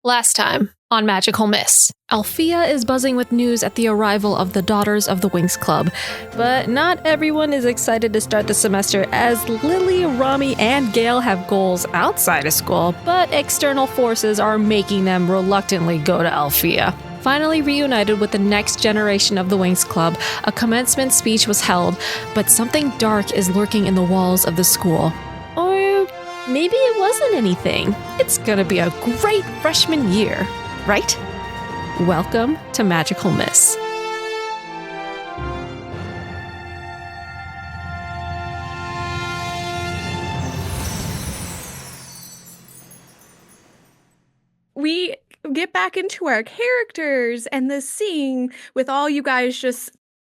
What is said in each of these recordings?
Last time on Magical Miss, Alfea is buzzing with news at the arrival of the Daughters of the Winx Club, but not everyone is excited to start the semester as Lily, Romi, and Gayle have goals outside of school, but external forces are making them reluctantly go to Alfea. Finally reunited with the next generation of the Winx Club, a commencement speech was held, but something dark is lurking in the walls of the school. Or maybe it wasn't anything. It's gonna be a great freshman year, right? Welcome to Magical Miss. We get back into our characters and the scene with all you guys just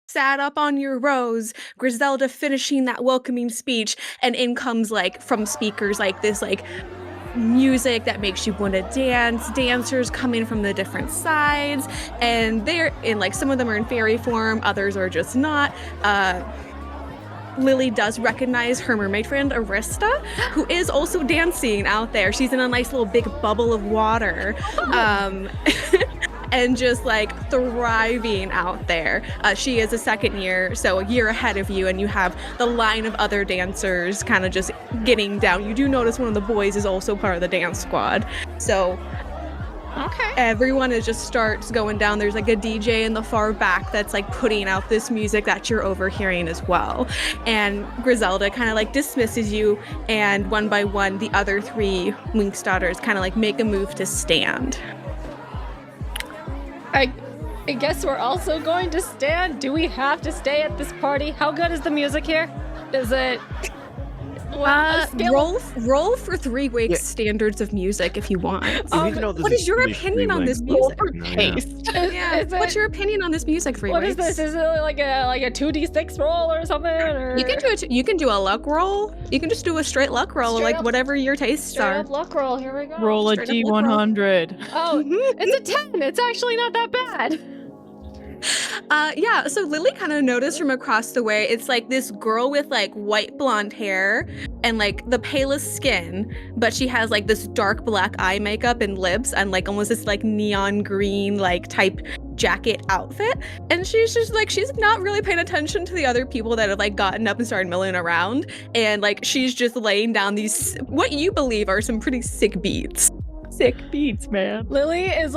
sat up on your rows, Griselda finishing that welcoming speech, and in comes from speakers this music that makes you want to dance, dancers coming from the different sides, and they're in some of them are in fairy form, others are just not. Lily does recognize her mermaid friend Arista, who is also dancing out there. She's in a nice little big bubble of water, and just thriving out there. She is a second year, so a year ahead of you, and you have the line of other dancers kind of just getting down. You do notice one of the boys is also part of the dance squad. So okay. Everyone just starts going down. There's a DJ in the far back that's putting out this music that you're overhearing as well. And Griselda kind of dismisses you, and one by one, the other three Winx daughters kind of make a move to stand. I guess we're also going to stand. Do we have to stay at this party? How good is the music here? Is it... roll for 3 weeks standards of music if you want. What is your opinion on this music? What's your opinion on this music? 3 weeks. What is this? Is it like a 2d6 roll or something? Or... You can do a luck roll. You can just do a straight luck roll, whatever your tastes are. Straight up luck roll. Here we go. Roll a D100. Oh, it's a 10. It's actually not that bad. So Lily kind of noticed from across the way, it's this girl with white blonde hair and the palest skin, but she has this dark black eye makeup and lips and almost this neon green type jacket outfit, and she's just she's not really paying attention to the other people that have gotten up and started milling around, and she's just laying down these what you believe are some pretty sick beats. Sick beats, man. Lily is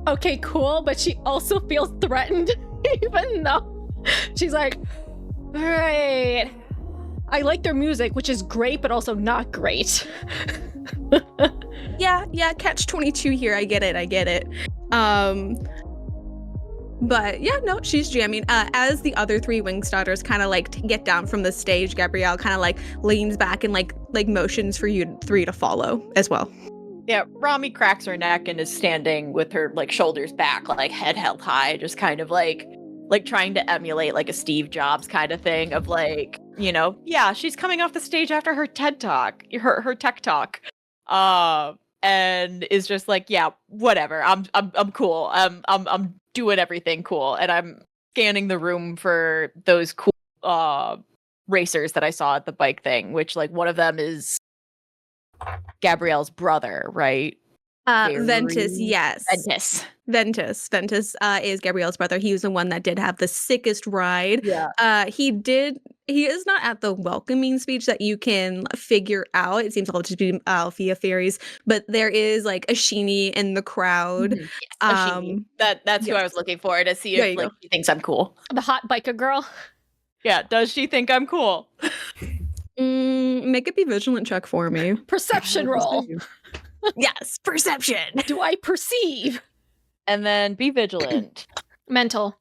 okay, cool, but she also feels threatened, even though she's all right, I like their music, which is great, but also not great. Yeah, catch 22 here. I get it. But yeah, no, she's jamming. As the other 3 Winx daughters kind of get down from the stage, Gabrielle kind of leans back and motions for you 3 to follow as well. Yeah, Romi cracks her neck and is standing with her shoulders back, head held high, just kind of trying to emulate a Steve Jobs kind of thing of she's coming off the stage after her TED talk, her tech talk, and is just yeah, whatever, I'm cool, I'm doing everything cool, and I'm scanning the room for those cool racers that I saw at the bike thing, which one of them is Gabrielle's brother, right? Ventus, yes. Ventus is Gabrielle's brother. He was the one that did have the sickest ride. Yeah. He is not at the welcoming speech that you can figure out. It seems all to be Alfea Fairies, but there is a Sheenie in the crowd. Mm-hmm. Yes, that's who I was looking for, to see if she thinks I'm cool. The hot biker girl. Yeah, does she think I'm cool? Make a be vigilant check for me. Perception roll. Yes, perception. Do I perceive? And then be vigilant. Mental.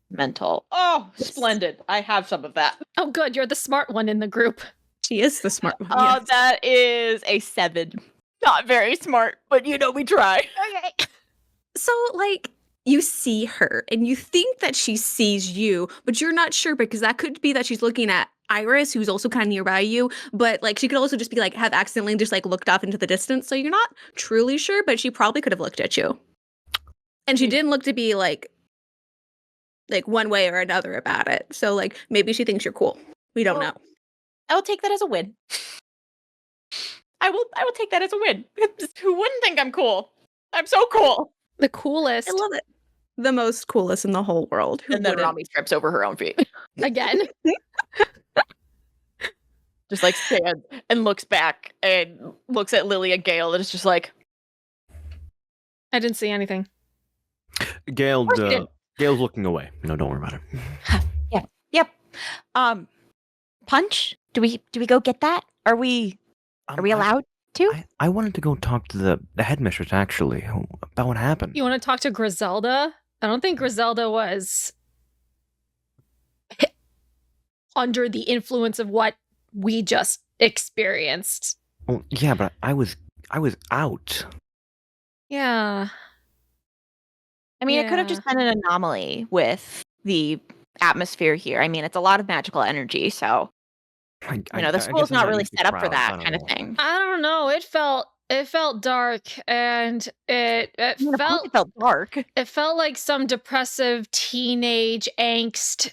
Mental. Oh, splendid. I have some of that. Oh, good. You're the smart one in the group. She is the smart one. Oh, yes. That is a 7. Not very smart, but we try. Okay. So, you see her and you think that she sees you, but you're not sure, because that could be that she's looking at Iris, who's also kind of nearby you, but she could also just be have accidentally just looked off into the distance, so you're not truly sure, but she probably could have looked at you, and she didn't look to be one way or another about it, so maybe she thinks you're cool. We don't know. I will take that as a win. I will take that as a win. Who wouldn't think I'm cool? I'm so cool. The coolest. I love it. The most coolest in the whole world. Who And then wouldn't? Romi trips over her own feet. Again. Just like stands and looks back and looks at Lily and Gayle and is just like, I didn't see anything. Gayle, course you didn't. Gayle's looking away. No, don't worry about it. yep. Punch? Do we go get that? Are we allowed to? I wanted to go talk to the headmistress, actually, about what happened. You want to talk to Griselda? I don't think Griselda was under the influence of what we just experienced. Well, yeah, but I was out. Yeah. I mean, it could have just been an anomaly with the atmosphere here. I mean, it's a lot of magical energy, so the school's not really set up for that kind of thing. I don't know. It felt dark, and it felt dark. It felt like some depressive teenage angst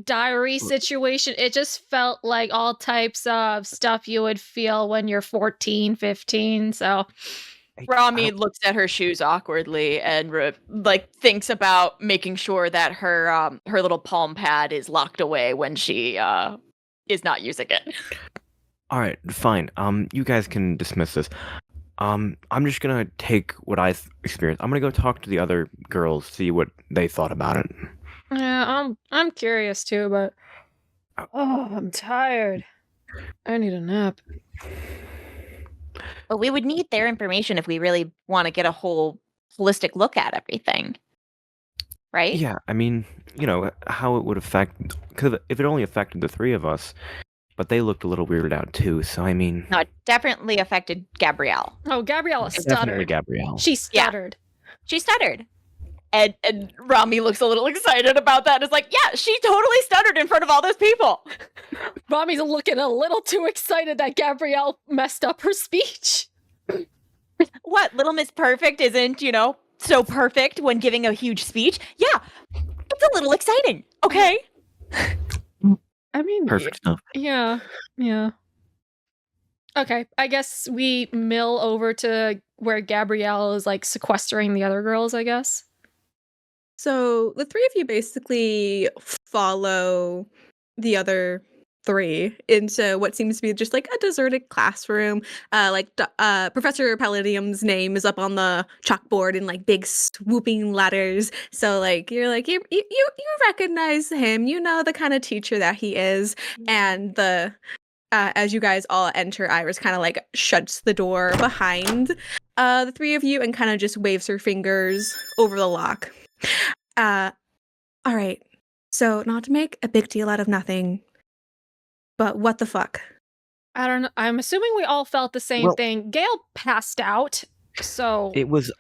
diary situation. It just felt like all types of stuff you would feel when you're 14, 15. So Romi looks at her shoes awkwardly and thinks about making sure that her little palm pad is locked away when she is not using it. All right, fine. You guys can dismiss this. I'm just gonna take what I experienced. I'm gonna go talk to the other girls, see what they thought about it. Yeah, I'm curious too, but I'm tired. I need a nap. But we would need their information if we really want to get a whole holistic look at everything. Right? Yeah, I mean, how it would affect, because if it only affected the three of us, but they looked a little weirded out too, so I mean... No, it definitely affected Gabrielle. Oh, Gabrielle stuttered. Definitely Gabrielle. She stuttered. Yeah. She stuttered. And Romi looks a little excited about that. It's like, yeah, she totally stuttered in front of all those people. Romi's looking a little too excited that Gabrielle messed up her speech. What, Little Miss Perfect isn't, so perfect when giving a huge speech? Yeah, it's a little exciting, okay? I mean... Perfect stuff. Yeah. Okay, I guess we mill over to where Gabrielle is, sequestering the other girls, I guess. So the three of you basically follow the other three into what seems to be just a deserted classroom. Professor Palladium's name is up on the chalkboard in big swooping letters. So you recognize him. You know the kind of teacher that he is. And the as you guys all enter, Iris kind of shuts the door behind the three of you and kind of just waves her fingers over the lock. All right. So not to make a big deal out of nothing, but what the fuck? I don't know. I'm assuming we all felt the same thing. Gayle passed out, so... It was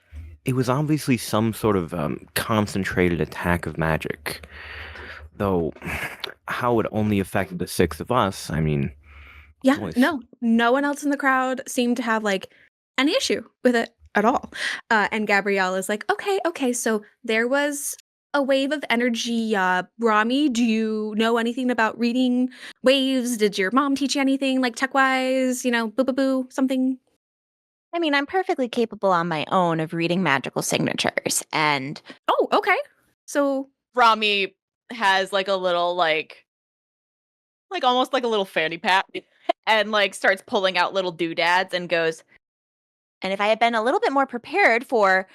obviously some sort of concentrated attack of magic. Though, how it only affected the six of us, I mean... Yeah, no one else in the crowd seemed to have, any issue with it at all. And Gabrielle is like, okay, so there was a wave of energy. Romi, do you know anything about reading waves? Did your mom teach you anything, tech-wise, boo, something? I mean, I'm perfectly capable on my own of reading magical signatures, and... Oh, okay. So... Romi has, a little, almost like a little fanny pack, and, starts pulling out little doodads and goes, and if I had been a little bit more prepared for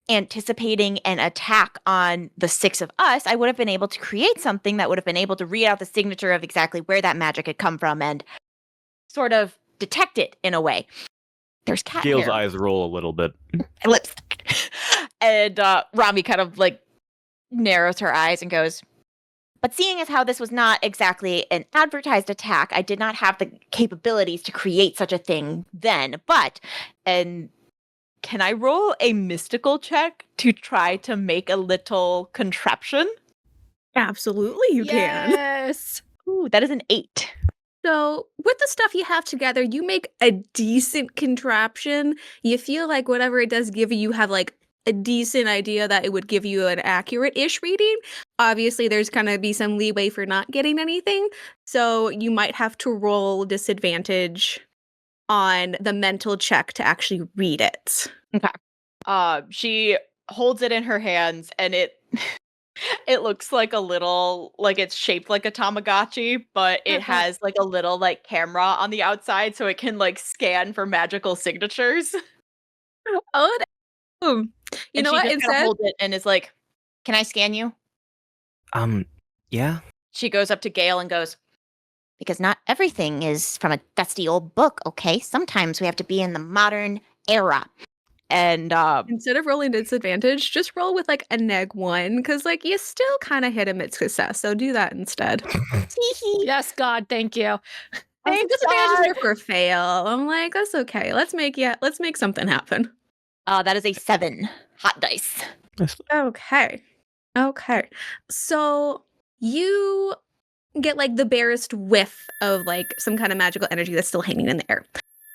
anticipating an attack on the six of us, I would have been able to create something that would have been able to read out the signature of exactly where that magic had come from and sort of detect it in a way. There's cat Gayle's hair. eyes roll a little bit. Lipstick. And Romi kind of narrows her eyes and goes, but seeing as how this was not exactly an advertised attack, I did not have the capabilities to create such a thing then. And can I roll a mystical check to try to make a little contraption? Absolutely, you can. Yes. Ooh, that is an 8. So with the stuff you have together, you make a decent contraption. You feel like whatever it does give you, you have a decent idea that it would give you an accurate-ish reading. Obviously, there's going to be some leeway for not getting anything. So you might have to roll disadvantage on the mental check to actually read it. Okay. She holds it in her hands, and it it looks like a little, like it's shaped like a Tamagotchi, but it has like a little like camera on the outside, so it can like scan for magical signatures. Oh, you And know she what? just kind of Instead, holds it and is like, "Can I scan you?" Yeah. She goes up to Gayle and goes, Because not everything is from a dusty old book, okay? Sometimes we have to be in the modern era. and instead of rolling disadvantage, just roll with like a -1, because like you still kind of hit a mid success. So do that instead. Yes, God, thank you. I was like, Thanks, disadvantage is God. there for a fail. I'm like, that's okay. Let's make something happen. that is a 7 hot dice. Okay. Okay. So you get like the barest whiff of like some kind of magical energy that's still hanging in the air.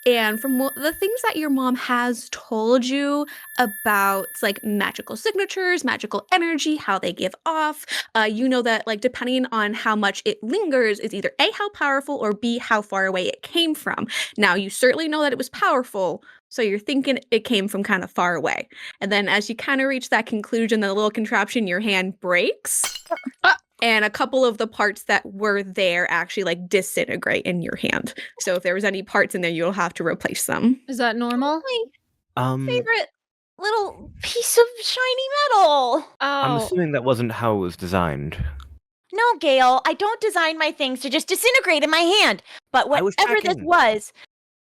And from the things that your mom has told you about like magical signatures, magical energy, how they give off, you know that like depending on how much it lingers is either A, how powerful, or B, how far away it came from. Now, you certainly know that it was powerful, so you're thinking it came from kind of far away. And then as you kind of reach that conclusion, the little contraption in your hand breaks. And a couple of the parts that were there actually like disintegrate in your hand. So if there was any parts in there, you'll have to replace them. Is that normal? Favorite little piece of shiny metal. I'm Oh, assuming that wasn't how it was designed. No, Gayle, I don't design my things to just disintegrate in my hand. But I was whatever this checking.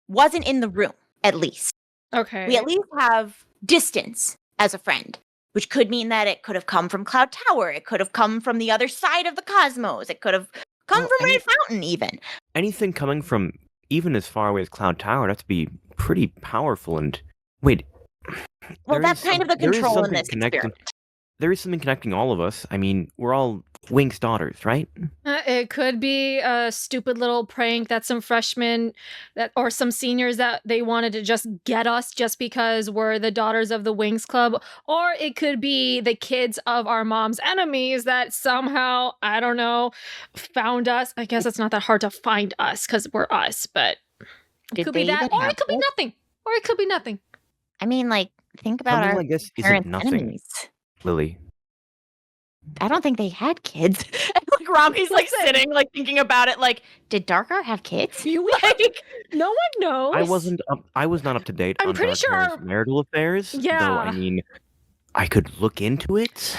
wasn't in the room, at least. okay. We at least have distance as a friend, which could mean that it could have come from Cloud Tower. It could have come from the other side of the cosmos. It could have come Well, from Red Fountain, even. Anything coming from even as far away as Cloud Tower, that's to be pretty powerful. And wait, Well, there that's is kind of the there is control in something this experiment. There is something connecting all of us. I mean, we're all Winx daughters, right? It could be a stupid little prank that some freshmen or some seniors that they wanted to just get us just because we're the daughters of the Winx Club. Or it could be the kids of our mom's enemies that somehow, I don't know, found us. I guess it's not that hard to find us because we're us, but it Did could be they that. even Or have it could be kids? nothing. Or it could be nothing. I mean, like, think about Something our like this isn't parents' nothing, enemies. Lily. I don't think they had kids. And like Rami's like Listen. sitting, like thinking about it, like, Did Darkar have kids? like No one knows. I was not up to date I'm on pretty Dark Hair's sure- marital affairs. Though Yeah. I mean, I could look into it.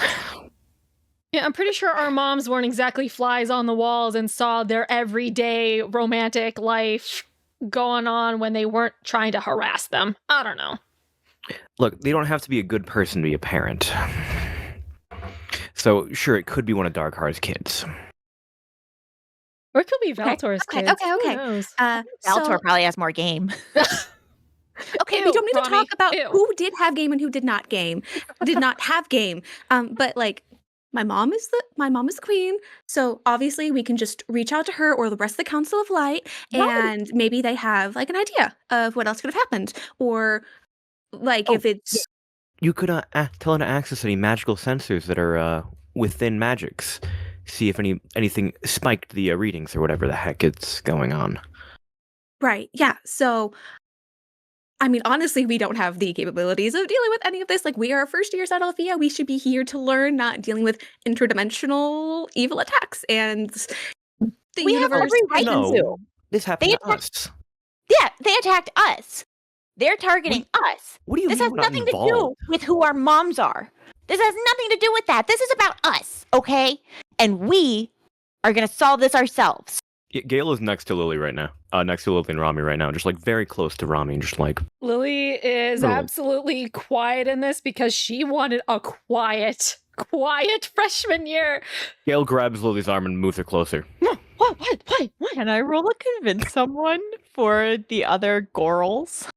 Yeah, I'm pretty sure our moms weren't exactly flies on the walls and saw their everyday romantic life going on when they weren't trying to harass them. I don't know. Look, they don't have to be a good person to be a parent. So sure, it could be one of Darkhar's kids. Or it could be Okay, Valtor's okay, kids. okay, Who okay. knows? Valtor probably has more game. Okay, Ew, we don't need to Romi, talk about ew. who did have game and who did not have game. But like my mom is the queen, so obviously we can just reach out to her or the rest of the Council of Light, and maybe they have like an idea of what else could have happened, or like if it's You could tell her to access any magical sensors that are within magics. See if anything spiked the readings or whatever the heck it's going on. right, yeah. So I mean, honestly, we don't have the capabilities of dealing with any of this. Like, we are first years at Alfea. We should be here to learn, not dealing with interdimensional evil attacks and the We have universe. every right to. No, this happened They to us. Yeah, they attacked us. They're targeting us. What do you This mean has we're not nothing to do involved? with who our moms are. This has nothing to do with that. This is about us, okay? And we are going to solve this ourselves. Gayle is next to Lily right now. Next to Lily and Romi right now. Just like very close to Romi. Just like, Lily is Totally. absolutely quiet in this because she wanted a quiet freshman year. Gayle grabs Lily's arm and moves her closer. What? can I roll a convince someone for the other girls?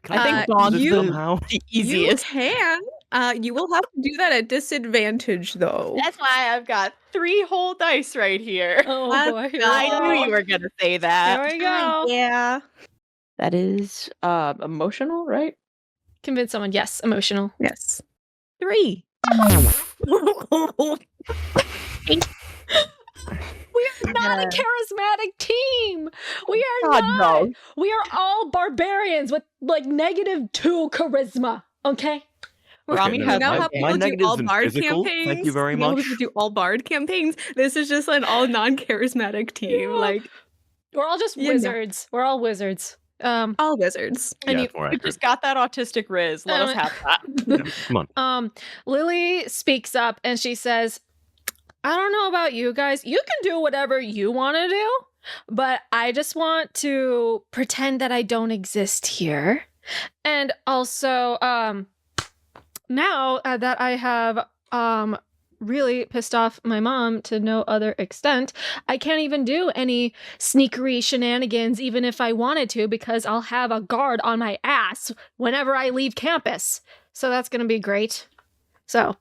Can I think Uh, Dawn is you- somehow? the You easiest. can. You will have to do that at disadvantage, though. That's why I've got 3 whole dice right here. Oh Let's boy. here we I go. knew you were gonna say that. There we go. Yeah. That is emotional, right? Convince someone. Yes, emotional. Yes. 3. We are not a charismatic team. We are God, not. no. We are all barbarians with like -2 charisma. Okay. Romi no, has You know my, how my people do negatives all and bard physical. campaigns? Thank you very You know how much. people do all bard campaigns? This is just an all non-charismatic team. Yeah. Like, We're all just you know. wizards. We're all wizards. all wizards. And Yeah, you, it's more We've accurate. just got that autistic riz. Let us have that. Yeah, come on. Lily speaks up and she says, I don't know about you guys. You can do whatever you want to do, but I just want to pretend that I don't exist here. And also, now that I have really pissed off my mom to no other extent, I can't even do any sneakery shenanigans even if I wanted to, because I'll have a guard on my ass whenever I leave campus. So that's gonna be great. So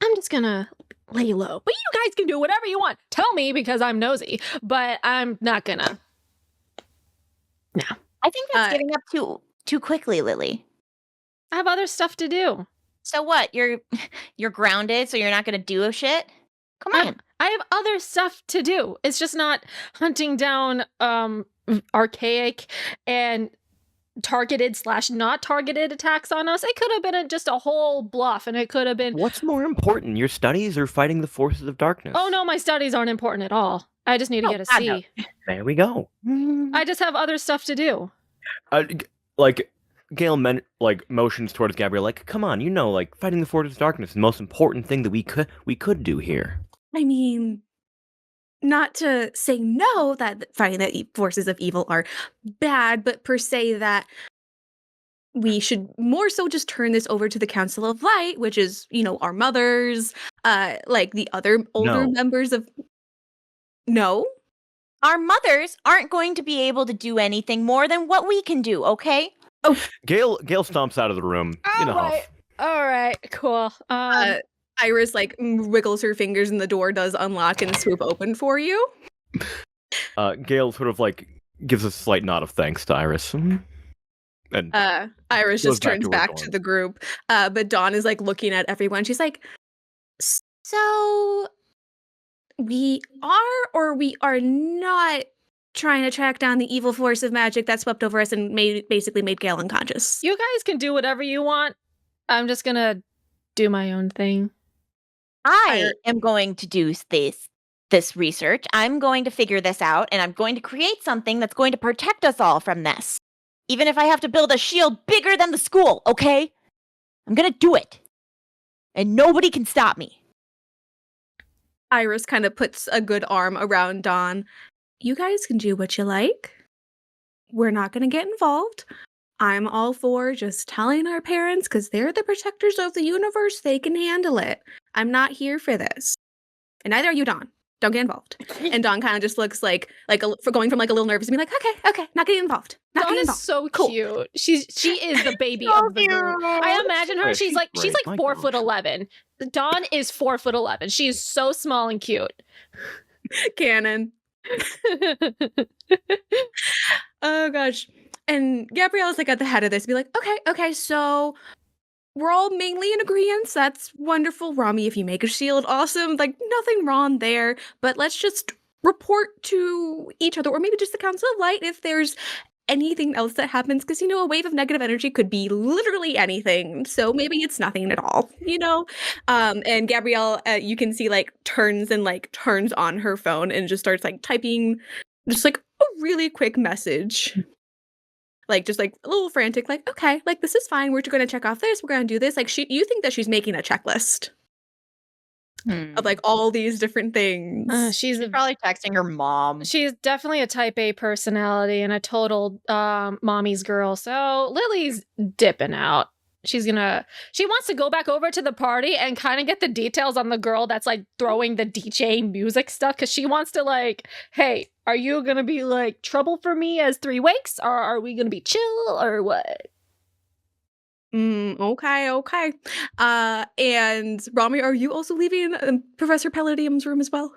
I'm just gonna lay low. But you guys can do whatever you want. Tell me because I'm nosy, but I'm not gonna. No. I think that's giving up too quickly, Lily. I have other stuff to do. So what? You're grounded, so you're not gonna do a shit? Come on. I have other stuff to do. It's just not hunting down archaic and targeted / not targeted attacks on us. It could have been just a whole bluff, and it could have been. What's more important, your studies or fighting the forces of darkness? Oh no, my studies aren't important at all. I just need to No, get a God, C. no. There we go. I just have other stuff to do. Like Gayle motions towards Gabrielle, like, come on, like fighting the forces of darkness is the most important thing that we could do here. I mean, not to say no that fighting the forces of evil are bad, but per se that we should more so just turn this over to the Council of Light, which is, our mothers, like the other older No. members of. No? Our mothers aren't going to be able to do anything more than what we can do, okay? Gayle stomps out of the room in a huff. All right, cool. Iris wiggles her fingers and the door does unlock and swoop open for you. Gayle sort of gives a slight nod of thanks to Iris. And Iris goes just back turns to her back dorm. to the group. But Dawn is looking at everyone. She's like, so we are or we are not trying to track down the evil force of magic that swept over us and basically made Gayle unconscious. You guys can do whatever you want. I'm just gonna do my own thing. I am going to do this research. I'm going to figure this out, and I'm going to create something that's going to protect us all from this. Even if I have to build a shield bigger than the school, okay? I'm gonna do it. And nobody can stop me. Iris kind of puts a good arm around Dawn. You guys can do what you like. We're not going to get involved. I'm all for just telling our parents, because they're the protectors of the universe. They can handle it. I'm not here for this. And neither are you, Dawn. Don't get involved. And Dawn kind of just looks for going from a little nervous to be like, okay, not getting involved. Not Dawn getting is involved. so Cool. cute. She is the baby of the group. I imagine her. Right, She's she's like great. My 4'11". Dawn is 4'11". She is so small and cute. Canon. Oh gosh. And Gabrielle's at the head of this, be like, okay, so we're all mainly in agreement. That's wonderful. Romi, if you make a shield, awesome. Nothing wrong there. But let's just report to each other, or maybe just the Council of Light if there's anything else that happens, because a wave of negative energy could be literally anything, so maybe it's nothing at all. And Gabrielle, you can see turns on her phone and just starts typing just a really quick message, just a little frantic, okay, this is fine, we're going to check off this, we're going to do this. You think that she's making a checklist of all these different things. She's Probably texting her mom. She's definitely a type A personality and a total mommy's girl. So Lily's dipping out. She wants to go back over to the party and kind of get the details on the girl that's throwing the DJ music stuff, because she wants to hey, are you gonna be trouble for me as 3 wakes, or are we gonna be chill, or what? Okay. And Romi, are you also leaving Professor Palladium's room as well?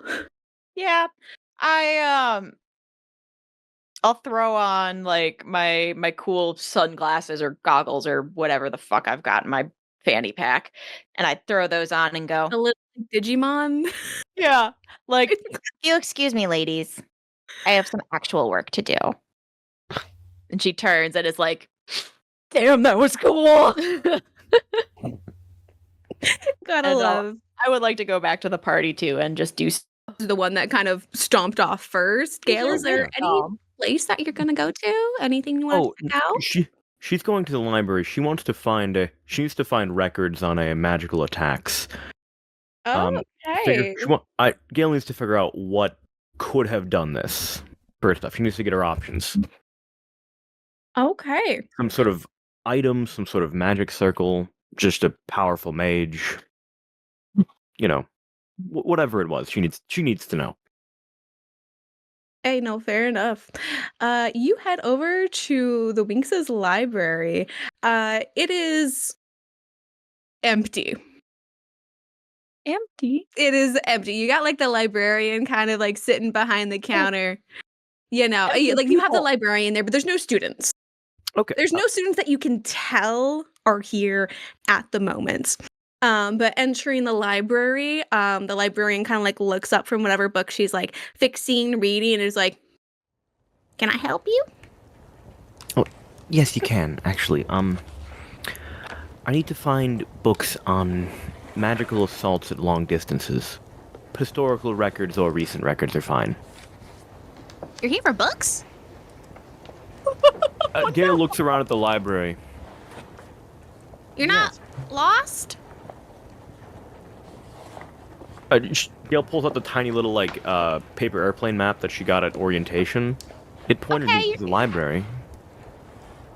Yeah. I'll throw on my cool sunglasses or goggles or whatever the fuck I've got in my fanny pack, and I throw those on and go, A little Digimon. yeah, You excuse me, ladies. I have some actual work to do. and she turns and is like, Damn, that was cool. Gotta And, love I would like to go back to the party too and just do the one that kind of stomped off first. Gayle, is there any place that you're gonna go to? Anything you want Oh, to check out? she's going to the library. She wants to find she needs to find records on a magical attacks. Oh, okay. Gayle needs to figure out what could have done this. First off, she needs to get her options. Okay. Some sort of item, some sort of magic circle, just a powerful mage. You know, whatever it was, she needs to know. Hey, no, fair enough. You head over to the Winx's library. It is empty. empty. It is empty. You got like the librarian kind of like sitting behind the counter. You know, Empty like you have the people. librarian there, but there's no students. Okay. There's no students that you can tell are here at the moment. But entering the library, the librarian kind of like looks up from whatever book she's like fixing, reading, and is like, "Can I help you?" Yes, you can, actually. I need to find books on magical assaults at long distances. Historical records or recent records are fine. You're here for books? Gayle looks around at the library. You're not lost? Gayle pulls out the tiny little, like, paper airplane map that she got at orientation. It pointed Okay, to the library.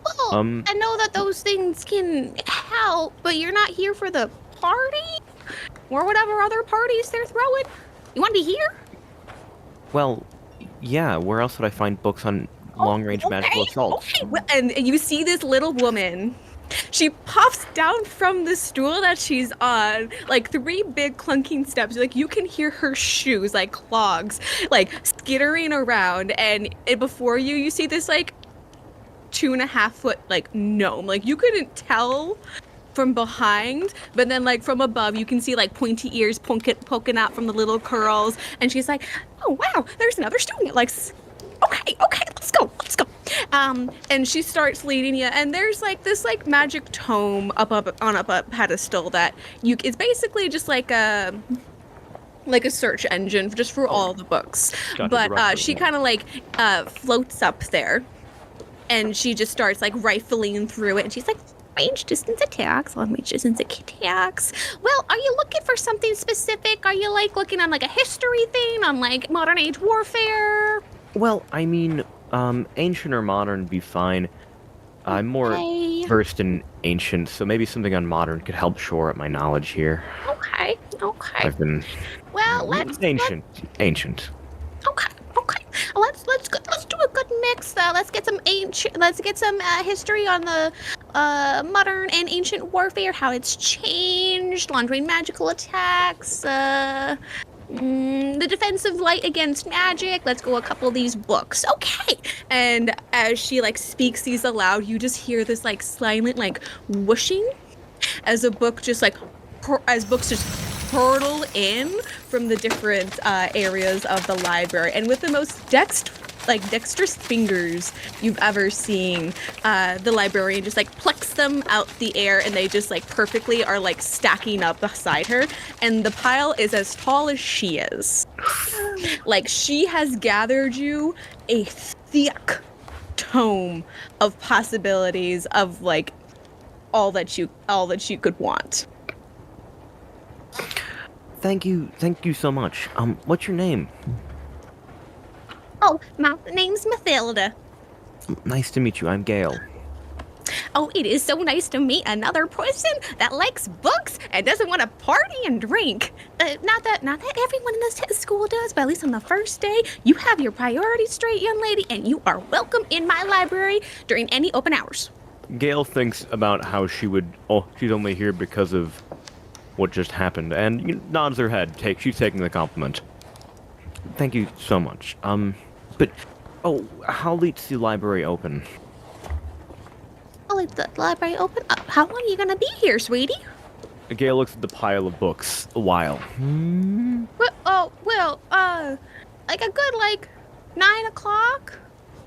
Well, I know that those things can help, but you're not here for the party? Or whatever other parties they're throwing? You want to be here? Well, yeah, where else would I find books on long-range magical assaults? Okay. Well, and you see this little woman. She pops down from the stool that she's on, like 3 big clunking steps. Like you can hear her shoes, like clogs, like skittering around. And before you see this like 2.5 foot like gnome. Like you couldn't tell from behind, but then like from above you can see like pointy ears poking out from the little curls. And she's like, "Oh wow, there's another student." Like, okay, let's go. And she starts leading you, and there's like this like magic tome up on a pedestal that it's basically just like a search engine just for all the books. Gotcha, But she kind of like floats up there, and she just starts like rifling through it, and she's like, range distance attacks, long range distance attacks. Well, are you looking for something specific? Are you like looking on like a history thing, on like modern age warfare? Well, I mean, ancient or modern would be fine. I'm more Okay. versed in ancient, so maybe something on modern could help shore up my knowledge here. Okay. I've been Well, let's ancient. Okay. Let's do a good mix. Let's get some history on the modern and ancient warfare, how it's changed, laundering magical attacks, the defense of light against magic. Let's go a couple of these books. Okay. And as she like speaks these aloud, you just hear this like silent like whooshing as books just hurtle in from the different areas of the library. And with the most dexterous fingers you've ever seen, the librarian just like plucks them out the air, and they just like perfectly are like stacking up beside her. And the pile is as tall as she is. Like she has gathered you a thick tome of possibilities of like all that you could want. Thank you so much. What's your name? Oh, my name's Mathilda. Nice to meet you. I'm Gayle. Oh, it is so nice to meet another person that likes books and doesn't want to party and drink. Not that everyone in this school does, but at least on the first day, you have your priorities straight, young lady, and you are welcome in my library during any open hours. Gayle thinks about how she's only here because of what just happened, and nods her head. She's taking the compliment. Thank you so much. How late's the library open? I'll leave the library open. How long are you gonna be here, sweetie? Gayle looks at the pile of books a while. Like a good 9 o'clock.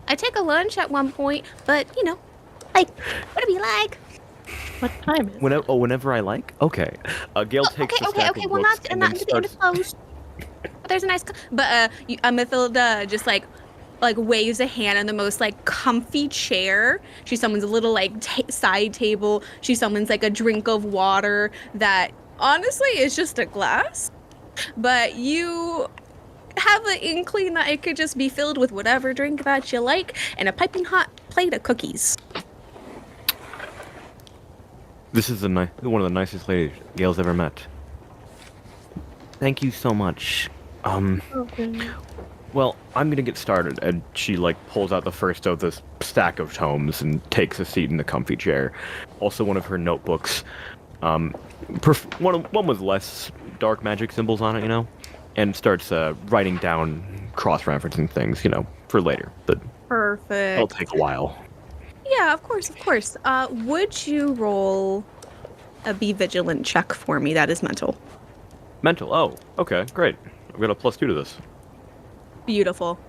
I take a lunch at one point, but Like, whatever you like. What time is it? Whenever I like. Okay. Gayle takes the stack of Well, books not and not then until the end is starts. closed. But there's a nice. But Mathilda just like waves a hand on the most like comfy chair. She summons a little like side table. She summons like a drink of water that honestly is just a glass. But you have an inkling that it could just be filled with whatever drink that you like and a piping hot plate of cookies. This is one of the nicest ladies Gayle's ever met. Thank you so much. Well, I'm gonna get started, and she like pulls out the first of this stack of tomes and takes a seat in the comfy chair. Also, one of her notebooks. One with less dark magic symbols on it, and starts writing down cross-referencing things, for later. But Perfect. it'll take a while. Yeah, of course. Would you roll a Be Vigilant check for me? That is mental. Mental. Oh, okay, great. I've got a +2 to this. Beautiful.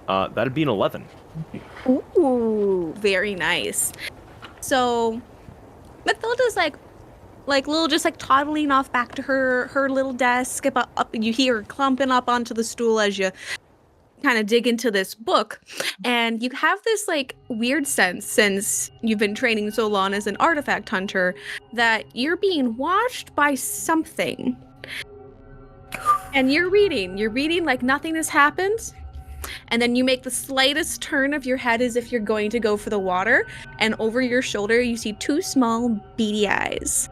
That'd be an 11. Ooh, very nice. So, Mathilda's like little, just like toddling off back to her little desk. Up, you hear her clumping up onto the stool as you kind of dig into this book, and you have this like weird sense, since you've been training so long as an artifact hunter, that you're being watched by something. And you're reading like nothing has happened. And then you make the slightest turn of your head as if you're going to go for the water, and over your shoulder you see two small beady eyes.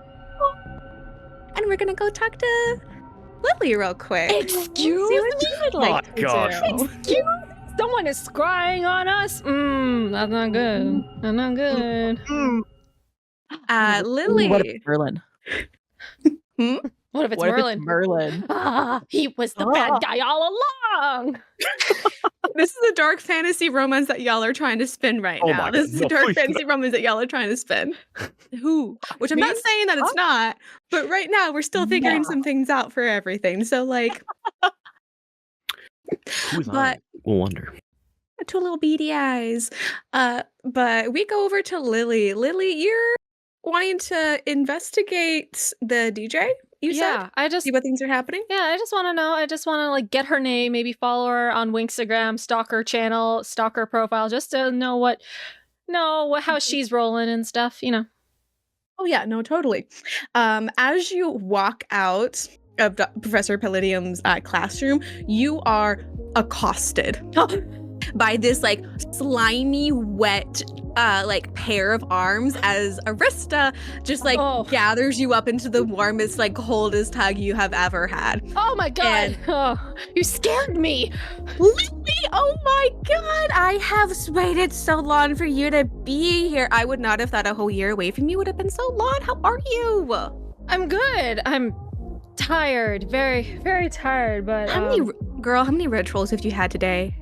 And we're gonna go talk to Lily real quick. Excuse See what me? she'd like to gosh. do. Excuse? Someone is scrying on us? That's not good. That's not good. Lily. What if it's Merlin? What if it's What Merlin? if it's Merlin? He was the bad guy all along. This is a dark fantasy romance that y'all are trying to spin right Oh now. my This God, is a no, dark please fantasy romance that y'all are trying to spin. Which I'm not saying that it's not, but right now we're still figuring some things out for everything. So like, Who's on but it? We'll wonder. two little beady eyes. But we go over to Lily. Lily, you're wanting to investigate the DJ, you said? See what things are happening? Yeah, I just want to know. I just want to like get her name, maybe follow her on Winxagram, stalk her channel, stalk her profile, just to know how she's rolling and stuff, Oh yeah, no, totally. As you walk out of Professor Palladium's classroom, you are accosted by this like slimy, wet, like pair of arms as Arista just like gathers you up into the warmest, like coldest hug you have ever had. Oh my god! You scared me! Lily, oh my god! I have waited so long for you to be here. I would not have thought a whole year away from you would have been so long. How are you? I'm good. I'm tired, very, very tired. But how many red trolls have you had today?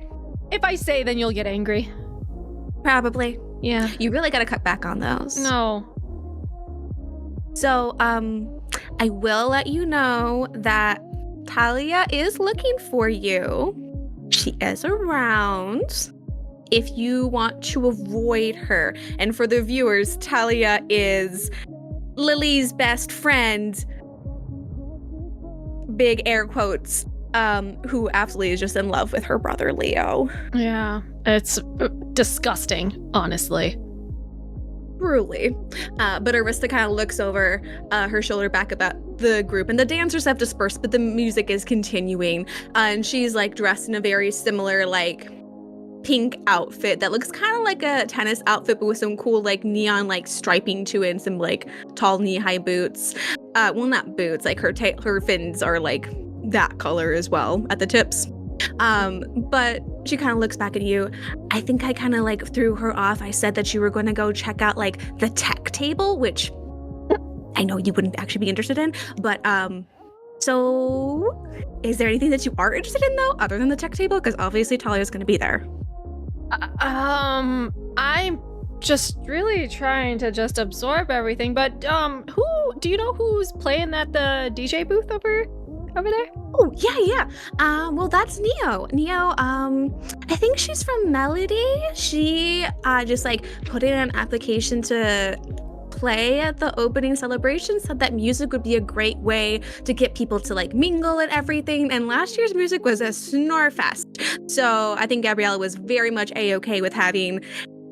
If I say, then you'll get angry. Probably. Yeah. You really gotta cut back on those. No. So, I will let you know that Talia is looking for you. She is around if you want to avoid her. And for the viewers, Talia is Lily's best friend, big air quotes, who absolutely is just in love with her brother Leo. Yeah, it's disgusting, honestly. Truly. But Arista kind of looks over her shoulder back about the group, and the dancers have dispersed, but the music is continuing. And she's like dressed in a very similar like pink outfit that looks kind of like a tennis outfit, but with some cool like neon like striping to it and some like tall knee-high boots. Well, not boots, like her fins are like that color as well at the tips. But she kind of looks back at you. I think I kind of like threw her off. I said that you were going to go check out like the tech table, which I know you wouldn't actually be interested in, but so is there anything that you are interested in though, other than the tech table? Because obviously Talia's going to be there. I'm just really trying to just absorb everything, but who do you know who's playing at the DJ booth over? over there? Oh, yeah. Well, that's Neo. Neo, I think she's from Melody. She just like put in an application to play at the opening celebration, said that music would be a great way to get people to like mingle and everything. And last year's music was a snore fest. So I think Gabriella was very much A-okay with having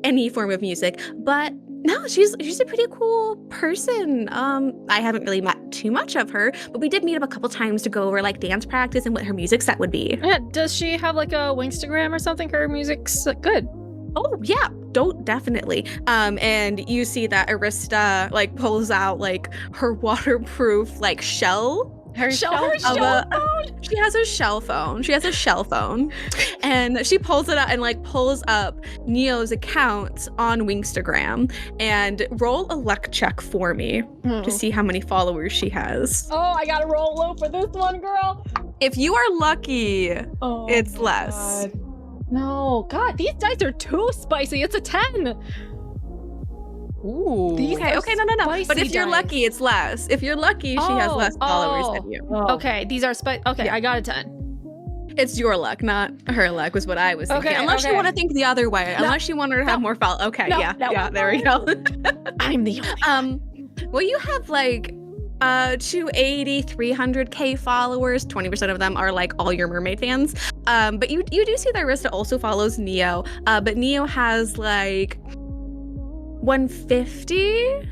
any form of music. But no, she's a pretty cool person. I haven't really met too much of her, but we did meet up a couple times to go over like dance practice and what her music set would be. Yeah, does she have like a Winxtagram or something? Her music's good. Oh yeah, definitely. And you see that Arista like pulls out like her waterproof like shell. Her shell phone? She has a shell phone. And she pulls it out and like pulls up Neo's account on Winxtagram and roll a luck check for me to see how many followers she has. Oh, I gotta roll low for this one, girl. If you are lucky, it's less. God. No, God, these dice are too spicy. It's a 10. Ooh. Okay, no. But if you're lucky, it's less. If you're lucky, she has less followers than you. Okay, these are Okay, yeah. I got a 10. It's your luck, not her luck, was what I was thinking. Unless you want to think the other way. No. Unless you want her to have more followers. Okay, yeah, there we go. I'm the only well, you have like 280, 300k followers. 20% of them are like all your mermaid fans. But you do see that Arista also follows Neo. But Neo has like 150.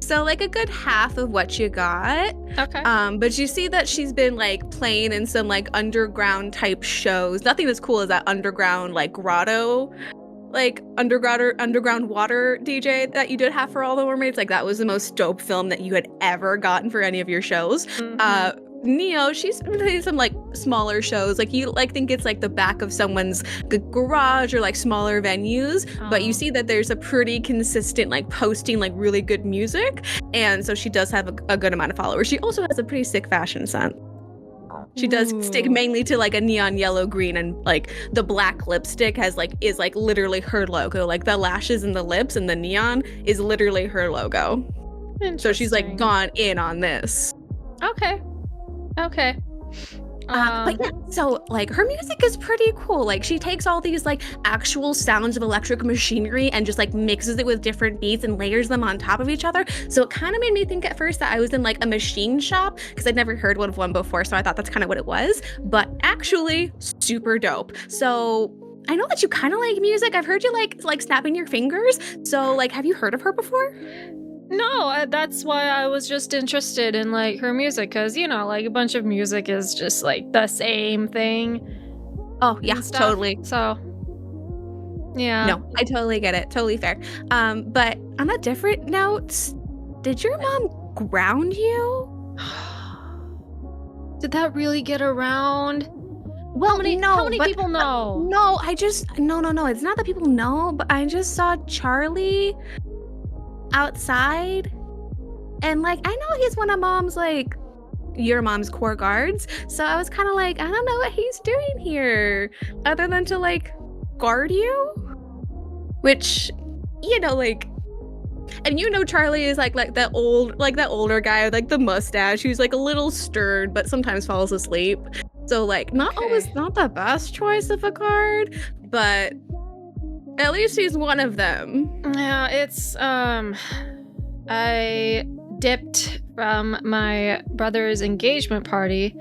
So like a good half of what you got. Okay. But you see that she's been like playing in some like underground type shows. Nothing as cool as that underground like grotto, like underground water DJ that you did have for all the mermaids. Like that was the most dope film that you had ever gotten for any of your shows. Neo, she's been playing some like smaller shows. Like you like think it's like the back of someone's garage or like smaller venues, but you see that there's a pretty consistent like posting like really good music, and so she does have a good amount of followers. She also has a pretty sick fashion sense. She does stick mainly to like a neon yellow green, and like the black lipstick is like literally her logo. Like the lashes and the lips and the neon is literally her logo. So she's like gone in on this. Okay. But yeah, so like her music is pretty cool. Like she takes all these like actual sounds of electric machinery and just like mixes it with different beats and layers them on top of each other. So it kind of made me think at first that I was in like a machine shop, because I'd never heard one before. So I thought that's kind of what it was, but actually super dope. So I know that you kind of like music. I've heard you like snapping your fingers. So like, have you heard of her before? No, that's why I was just interested in like her music, because you know, like a bunch of music is just like the same thing. Oh yeah, totally. So yeah, no, I totally get it. Totally fair. But on a different note, did your mom ground you? Did that really get around? Well, how many people know? No, no. It's not that people know, but I just saw Charlie outside, and like I know he's one of your mom's core guards, so I was kind of like, I don't know what he's doing here other than to like guard you, which, you know, like, and you know Charlie is like that older guy with like the mustache who's like a little stern but sometimes falls asleep, so like not the best choice of a guard, but at least he's one of them. Yeah, it's, I dipped from my brother's engagement party,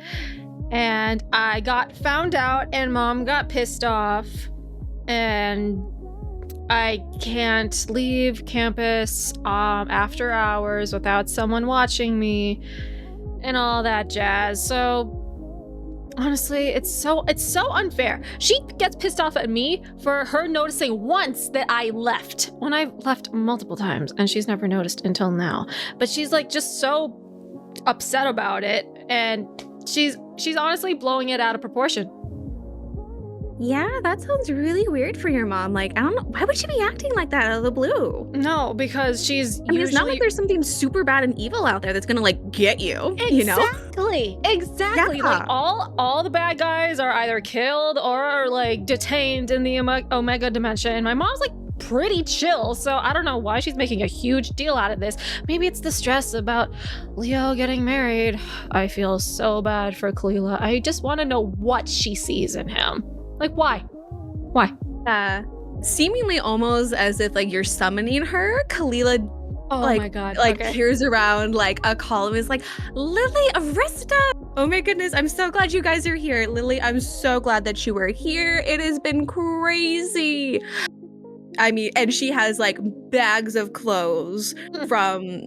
and I got found out, and Mom got pissed off, and I can't leave campus after hours without someone watching me, and all that jazz, so honestly, it's so unfair. She gets pissed off at me for her noticing once that I left, when I've left multiple times, and she's never noticed until now. But she's like just so upset about it, and she's honestly blowing it out of proportion. Yeah, that sounds really weird for your mom. Like, I don't know, why would she be acting like that out of the blue? No, because she's it's not like there's something super bad and evil out there that's gonna like get you. Exactly. Yeah. Like all the bad guys are either killed or like detained in the Omega dimension. And my mom's like pretty chill, so I don't know why she's making a huge deal out of this. Maybe it's the stress about Leo getting married. I feel so bad for Kalila. I just want to know what she sees in him. Like, why? Why? Seemingly almost as if like you're summoning her, Kalila Oh my god. Okay. peers around like a column is like, Lily, Arista. Oh my goodness, I'm so glad you guys are here. Lily, I'm so glad that you are here. It has been crazy. I mean, and she has like bags of clothes from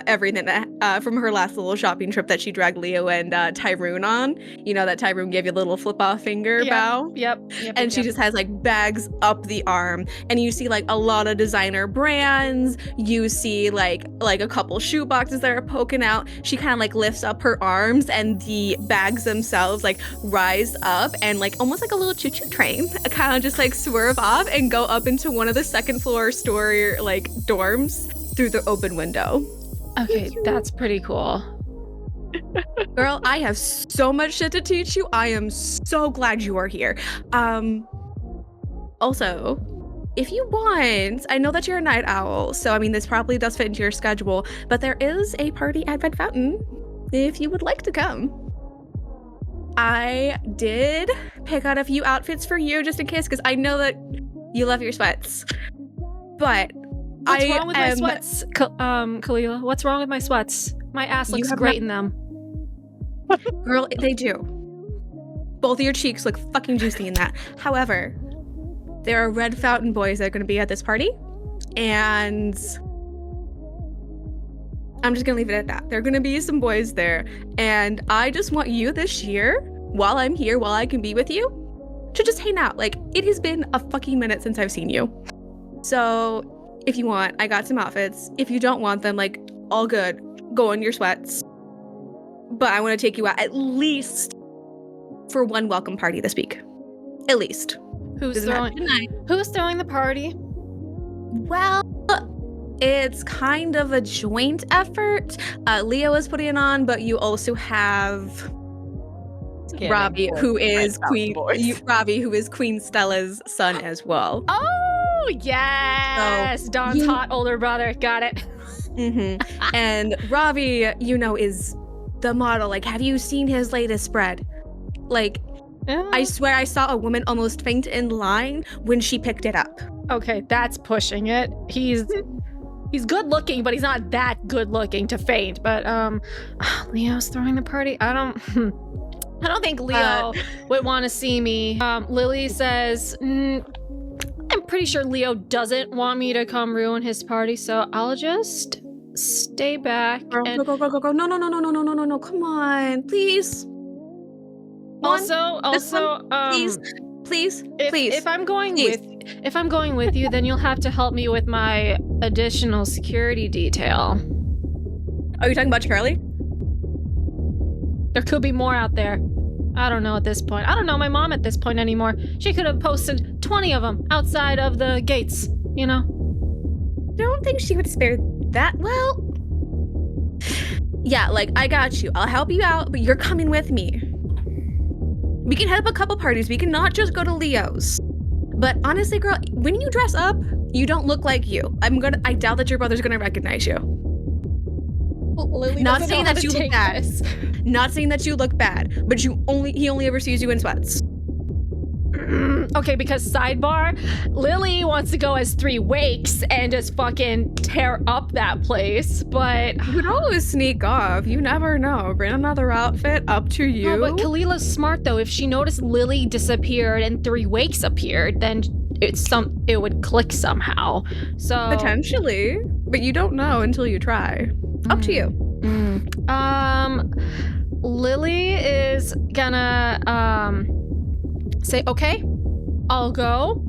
everything that from her last little shopping trip that she dragged Leo and Tyrone on. You know that Tyrone gave you a little flip off finger bow. Yep. And she just has like bags up the arm, and you see like a lot of designer brands. You see like a couple shoe boxes that are poking out. She kind of like lifts up her arms, and the bags themselves like rise up and like almost like a little choo-choo train, kind of just like swerve off and go up into one of the second floor story like dorms through the open window. Okay, that's pretty cool. Girl, I have so much shit to teach you. I am so glad you are here. Also, if you want, I know that you're a night owl, so I mean, this probably does fit into your schedule, but there is a party at Red Fountain if you would like to come. I did pick out a few outfits for you just in case, because I know that you love your sweats. But What's wrong with my sweats, Kalila? What's wrong with my sweats? My ass looks great in them. Girl, they do. Both of your cheeks look fucking juicy in that. However, there are Red Fountain boys that are going to be at this party, and I'm just going to leave it at that. There are going to be some boys there, and I just want you this year, while I'm here, while I can be with you, to just hang out. Like, it has been a fucking minute since I've seen you. So if you want, I got some outfits. If you don't want them, like, all good. Go in your sweats. But I want to take you out at least for one welcome party this week. At least. Who's throwing the party? Well, it's kind of a joint effort. Leo is putting it on, but you also have Robbie, who is Queen Stella's son as well. Oh, yes! So Don's hot older brother. Got it. Mm-hmm. And Robbie, is the model. Like, have you seen his latest spread? Like, I swear I saw a woman almost faint in line when she picked it up. Okay, that's pushing it. He's good looking, but he's not that good looking to faint. But Leo's throwing the party. I don't think Leo would want to see me. Lily says, I'm pretty sure Leo doesn't want me to come ruin his party, so I'll just stay back. Girl, and go. No. Come on, please. Also, please. If I'm going with you, then you'll have to help me with my additional security detail. Are you talking about Charlie? There could be more out there. I don't know at this point. I don't know my mom at this point anymore. She could have posted 20 of them outside of the gates, I don't think she would spare that. Well, yeah, like, I got you. I'll help you out, but you're coming with me. We can head up a couple parties. We can not just go to Leo's. But honestly, girl, when you dress up, you don't look like you. I doubt that your brother's gonna recognize you. Lily not saying that you look bad. Not saying that you look bad, but he only ever sees you in sweats. Okay, because sidebar, Lily wants to go as 3 Wakes and just fucking tear up that place, but you could always sneak off. You never know. Bring another outfit, up to you. No, but Kalila's smart though. If she noticed Lily disappeared and 3 Wakes appeared, then it would click somehow. So potentially, but you don't know until you try. Up to you. Lily is gonna say, okay, I'll go.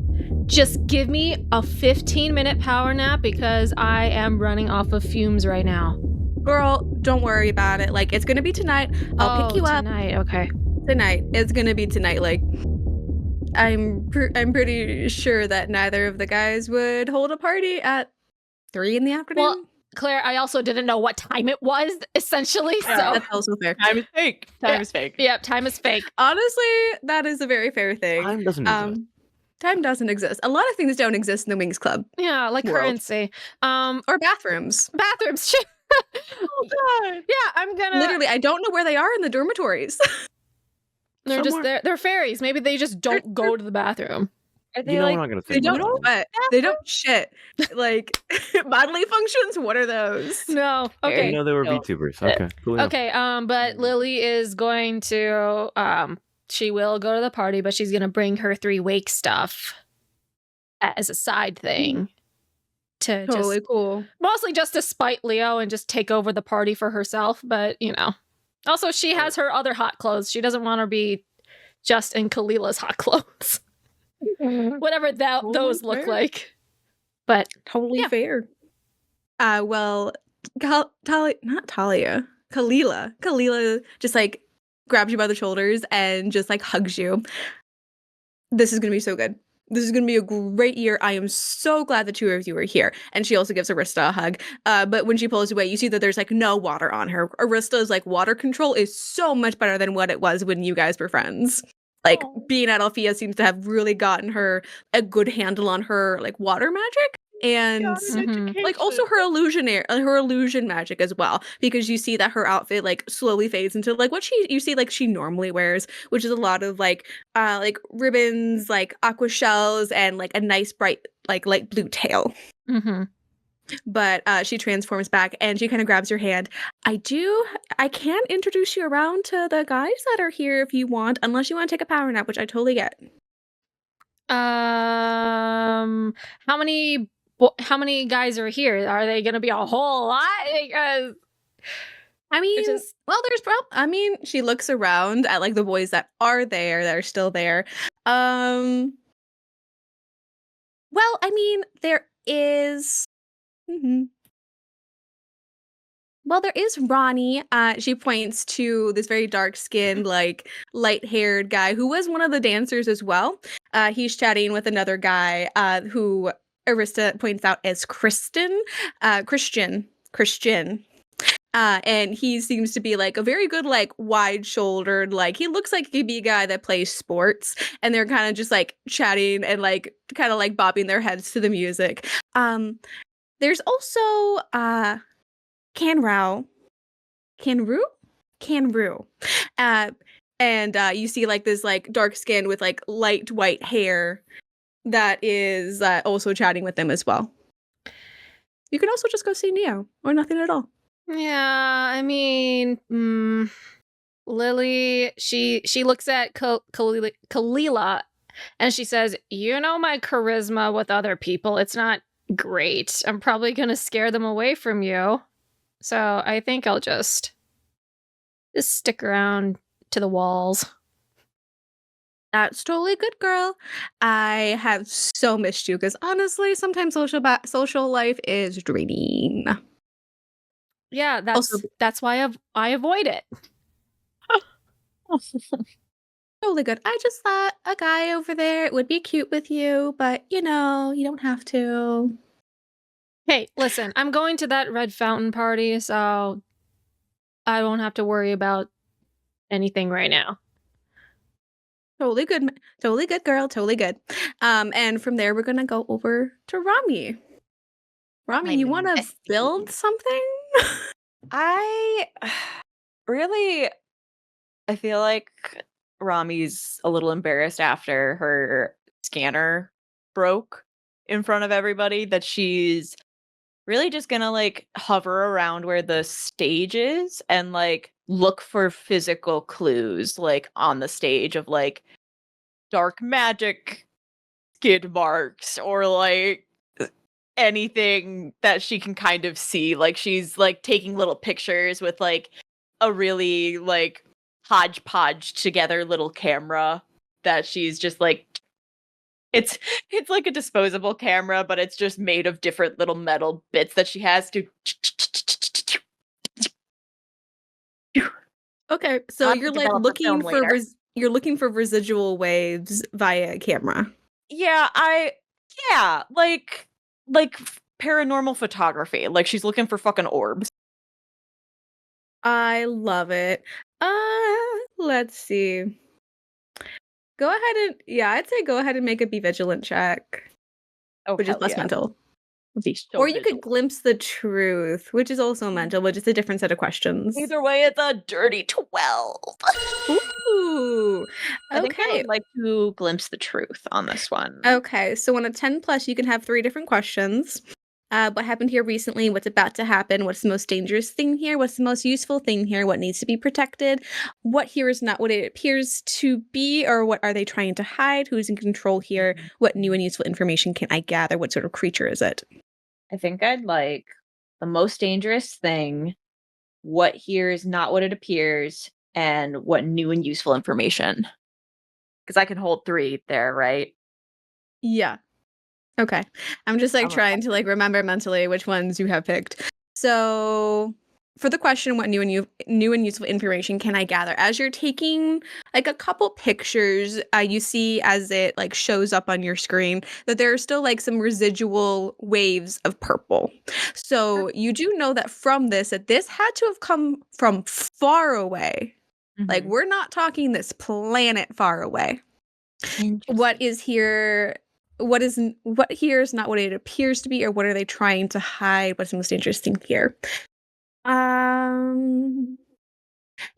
Just give me a 15-minute power nap because I am running off of fumes right now. Girl, don't worry about it. Like, it's gonna be tonight. I'll pick you up. Tonight, okay. Tonight. It's gonna be tonight. Like, I'm pretty sure that neither of the guys would hold a party at 3 in the afternoon. Well, Claire, I also didn't know what time it was, essentially. Yeah, so that's also fair. Time is fake. Time is fake. Yeah, time is fake. Honestly, that is a very fair thing. Time doesn't exist. Time doesn't exist. A lot of things don't exist in the Winx Club. Yeah, like World. currency. Or bathrooms. Bathrooms. Oh god. Yeah, I'm gonna. Literally, I don't know where they are in the dormitories. They're just they're fairies. Maybe they just don't go to the bathroom. Are they You know like we're not gonna say They don't no. sweat. They don't shit. Like bodily functions. What are those? No. You Okay. know they were No. VTubers. Okay. Cool enough. Okay. But Lily is going to she will go to the party, but she's gonna bring her 3 wake stuff as a side thing. To Totally just cool. mostly just to spite Leo and just take over the party for herself, but also she has her other hot clothes. She doesn't want to be just in Kalila's hot clothes. Whatever those look fair. like. But Totally Yeah. fair. Well, not Talia. Kalila just like grabs you by the shoulders and just like hugs you. This is gonna be so good. This is going to be a great year. I am so glad the 2 of you are here. And she also gives Arista a hug. But when she pulls away, you see that there's like no water on her. Arista's like water control is so much better than what it was when you guys were friends. Like being at Alfea seems to have really gotten her a good handle on her like water magic. And like also her illusion magic as well, because you see that her outfit like slowly fades into like what you see like she normally wears, which is a lot of like ribbons, like aqua shells, and like a nice bright like light blue tail. But she transforms back and she kind of grabs your hand. I can introduce you around to the guys that are here if you want, unless you want to take a power nap, which I totally get. How many guys are here? Are they going to be a whole lot? Because I mean, she looks around at like the boys that are there, that are still there. Well, I mean, there is. Well, there is Ronnie. She points to this very dark-skinned, like light-haired guy who was one of the dancers as well. He's chatting with another guy who Arista points out as Christian. And he seems to be like a very good, like wide-shouldered, like he looks like he'd be a guy that plays sports. And they're kind of just like chatting and like kind of like bobbing their heads to the music. There's also Canru. And you see like this like dark skin with like light white hair that is also chatting with them as well. You can also just go see Neo or nothing at all. Yeah, I mean, Lily, she looks at Kalila and she says, my charisma with other people, it's not great. I'm probably going to scare them away from you. So I think I'll just stick around to the walls. That's totally good, girl. I have so missed you because honestly, sometimes social life is draining. Yeah, that's why I avoid it. Totally good. I just thought a guy over there would be cute with you, but you don't have to. Hey, listen, I'm going to that red fountain party, so I won't have to worry about anything right now. Totally good, girl. Totally good. And from there, we're gonna go over to Romi. Romi, you want to build something? I feel like Rami's a little embarrassed after her scanner broke in front of everybody, that she's really just gonna like hover around where the stage is and like look for physical clues like on the stage of like dark magic skid marks or like anything that she can kind of see. Like she's like taking little pictures with like a really like hodgepodge together little camera that she's just like it's like a disposable camera, but it's just made of different little metal bits that she has to. Okay, so you're like looking for residual waves via camera. Yeah, like paranormal photography. Like she's looking for fucking orbs. I love it. Let's see. Go ahead and I'd say go ahead and make a be vigilant check, Oh, which is hell plus yeah. mental. Be so Or you could vigilant. glimpse the truth, which is also mental, but just a different set of questions. Either way, it's a dirty 12. Ooh. I think I Okay. would like to glimpse the truth on this one. Okay, so on a 10 plus, you can have 3 different questions. What happened here recently? What's about to happen? What's the most dangerous thing here? What's the most useful thing here? What needs to be protected? What here is not what it appears to be, or what are they trying to hide? Who's in control here? What new and useful information can I gather? What sort of creature is it? I think I'd like the most dangerous thing, what here is not what it appears, and what new and useful information. Because I can hold 3 there, right? Yeah. Okay. I'm just like I'm trying to like remember mentally which ones you have picked. So for the question, what new and useful information can I gather? As you're taking like a couple pictures, you see as it like shows up on your screen that there are still like some residual waves of purple. So you do know that from this, that this had to have come from far away. Like we're not talking this planet far away. What is here? What here is not what it appears to be, or what are they trying to hide? What's the most interesting here? You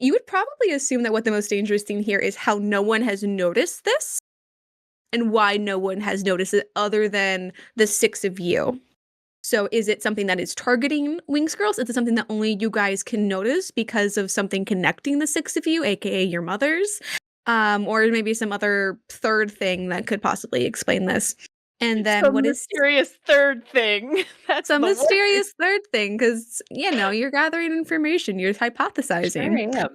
would probably assume that what the most dangerous thing here is how no one has noticed this, and why no one has noticed it other than the 6 of you. So is it something that is targeting Winx Girls? Is it something that only you guys can notice because of something connecting the 6 of you, aka your mothers? Or maybe some other third thing that could possibly explain this. And then Some what is mysterious third thing? That's some the mysterious third thing? Because, you're gathering information, you're hypothesizing. Sure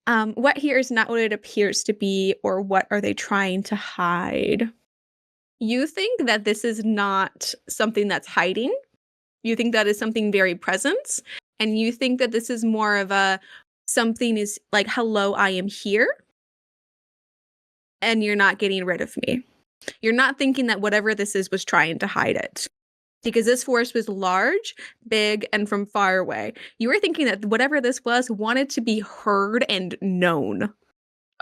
am. What here is not what it appears to be, or what are they trying to hide? You think that this is not something that's hiding. You think that is something very present. And you think that this is more of a something is like, hello, I am here. And you're not getting rid of me. You're not thinking that whatever this is was trying to hide it. Because this force was large, big, and from far away. You were thinking that whatever this was wanted to be heard and known.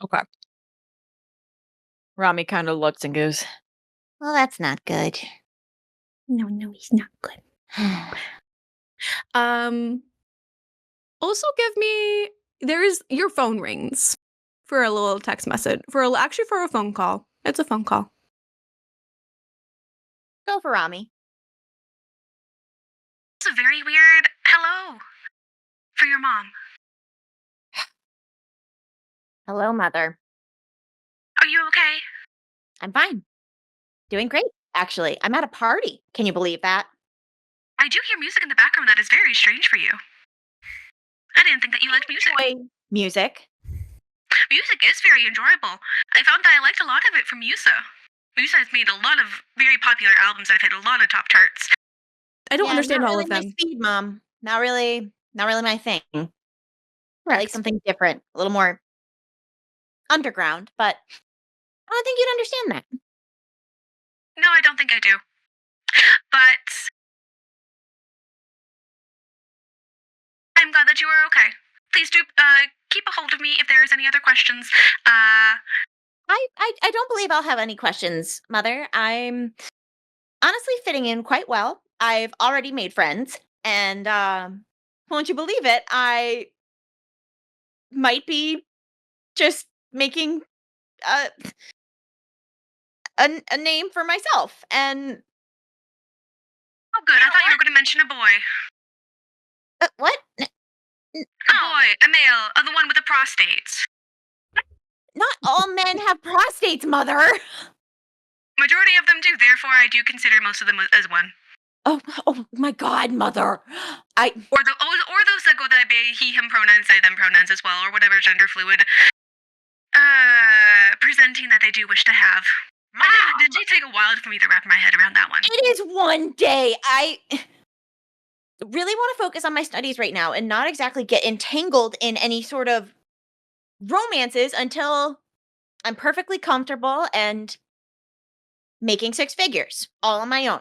Okay. Romi kind of looks and goes, Well, that's not good. No, he's not good. Also give me your phone rings for a little text message. For a phone call. It's a phone call. Go for Romi. It's a very weird hello for your mom. Hello, Mother. Are you okay? I'm fine. Doing great, actually. I'm at a party. Can you believe that? I do hear music in the background that is very strange for you. I didn't think that you liked music. Enjoy music. Music is very enjoyable. I found that I liked a lot of it from Musa. Musa has made a lot of very popular albums. I've hit a lot of top charts. I don't understand not all really of them. My speed, Mom. Not really my thing. I like something different, a little more underground, but I don't think you'd understand that. No, I don't think I do. But I'm glad that you are okay. Please do keep a hold of me if there is any other questions. I don't believe I'll have any questions, Mother. I'm honestly fitting in quite well. I've already made friends, and won't you believe it? I might be just making a name for myself, and Oh, good. I thought you were going to mention a boy. what? A boy, a male, the one with a prostate. Not all men have prostates, Mother. Majority of them do. Therefore, I do consider most of them as one. Oh my God, Mother! Or those that go that be he/him pronouns, they/them pronouns as well, or whatever gender fluid. Presenting that they do wish to have. Did it take a while for me to wrap my head around that one? It is one day. I really want to focus on my studies right now and not exactly get entangled in any sort of romances until I'm perfectly comfortable and making 6 figures all on my own.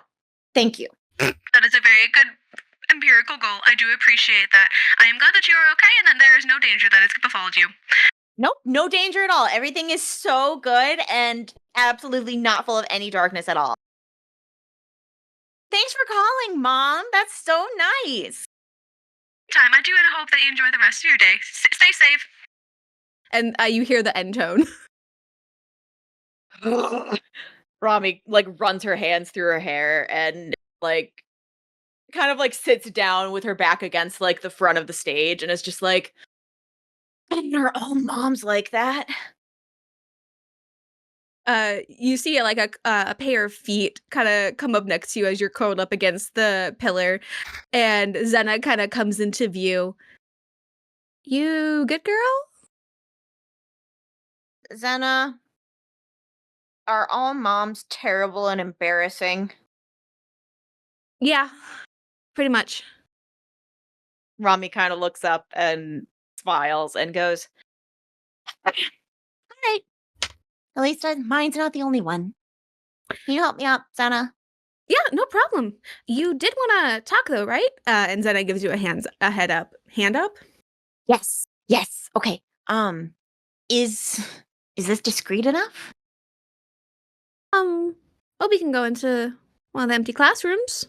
Thank you. That is a very good empirical goal. I do appreciate that. I am glad that you are okay and that there is no danger that has befallen you. Nope, no danger at all. Everything is so good and absolutely not full of any darkness at all. Thanks for calling, Mom. That's so nice. Time. I do hope that you enjoy the rest of your day. Stay safe. And you hear the end tone. Romi like runs her hands through her hair and like kind of like sits down with her back against like the front of the stage and is just like, and are all moms like that? You see like a pair of feet kind of come up next to you as you're curled up against the pillar, and Zena kind of comes into view. You good girl? Zena, are all moms terrible and embarrassing? Yeah, pretty much. Romi kind of looks up and smiles and goes, All right. At least mine's not the only one. Can you help me out, Zena? Yeah, no problem. You did want to talk though, right? And Zena gives you a head up. Hand up? Yes. Yes. Okay. Is this discreet enough? Well, we can go into one of the empty classrooms.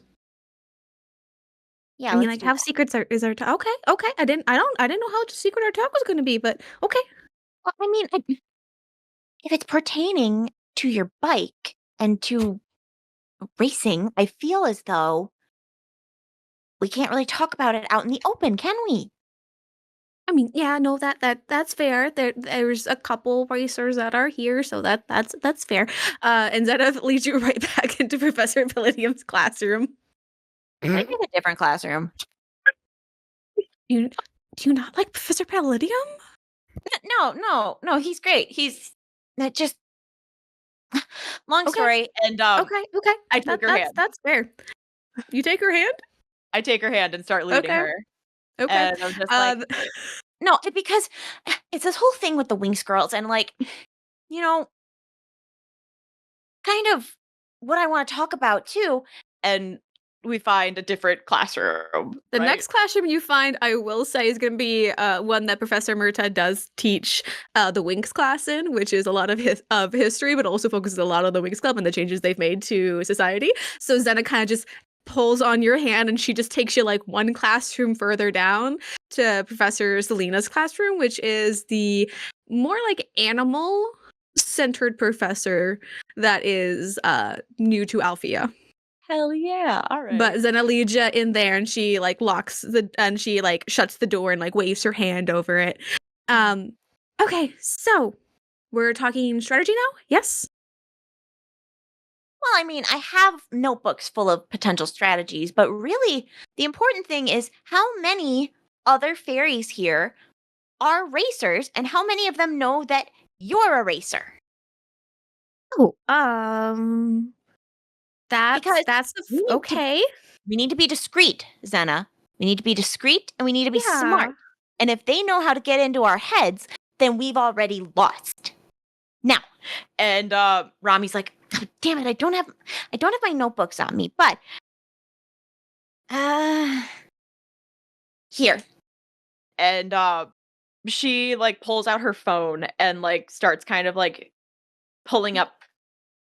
Yeah. I mean, let's like, do how that. secrets are there? Okay, okay. I didn't know how secret our talk was going to be, but okay. Well, I mean, if it's pertaining to your bike and to racing, I feel as though we can't really talk about it out in the open, can we? I mean, yeah, no, that's fair. There's a couple racers that are here, so that's fair. And Zena leads you right back into Professor Palladium's classroom. Maybe in a different classroom. Do you not like Professor Palladium? No, he's great. He's not just long Okay. story. and Okay. I take her hand. That's fair. You take her hand? I take her hand and start leading Okay. her. Okay. And I'm just like, No, because it's this whole thing with the Winx girls and like, you know, kind of what I want to talk about too. and we find a different classroom. The right? next classroom you find, I will say, is going to be one that Professor Murta does teach the Winx class in, which is a lot of history, but also focuses a lot on the Winx Club and the changes they've made to society. So Zena kind of just pulls on your hand, and she just takes you like one classroom further down to Professor Selena's classroom, which is the more like animal centered professor that is new to Alfea. Hell yeah. All right. But Zena leads you in there, and she like she like shuts the door and like waves her hand over it. Okay, so we're talking strategy now? Yes? Well, I mean, I have notebooks full of potential strategies, but really the important thing is how many other fairies here are racers and how many of them know that you're a racer. Oh, Because that's okay. We need to be discreet, Zena. We need to be discreet and we need to be Yeah. smart. And if they know how to get into our heads, then we've already lost. Now, And Rami's like, "God damn it, I don't have my notebooks on me, but here." and she like pulls out her phone and like starts kind of like pulling up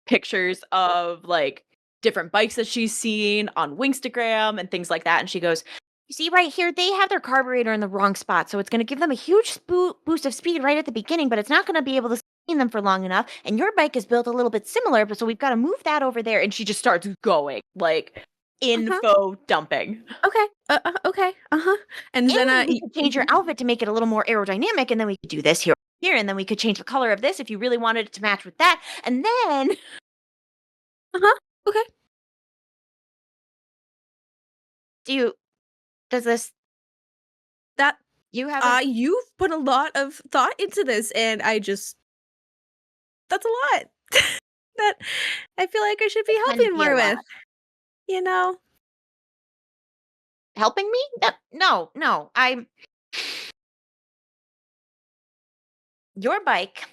pictures of like different bikes that she's seen on Winxtagram and things like that. And she goes, You see right here, they have their carburetor in the wrong spot, so it's going to give them a huge boost of speed right at the beginning, but it's not going to be able to sustain them for long enough. And your bike is built a little bit similar, but so we've got to move that over there. and she just starts going like info dumping. Okay. Okay. And And Zena, we could change your outfit to make it a little more aerodynamic, and then we could do this here, and then we could change the color of this if you really wanted it to match with that. And then okay. does this That you have you've put a lot of thought into this, and that's a lot. That I feel like I should be Can be helping a more with. lot. You know? helping me? No, I'm your bike.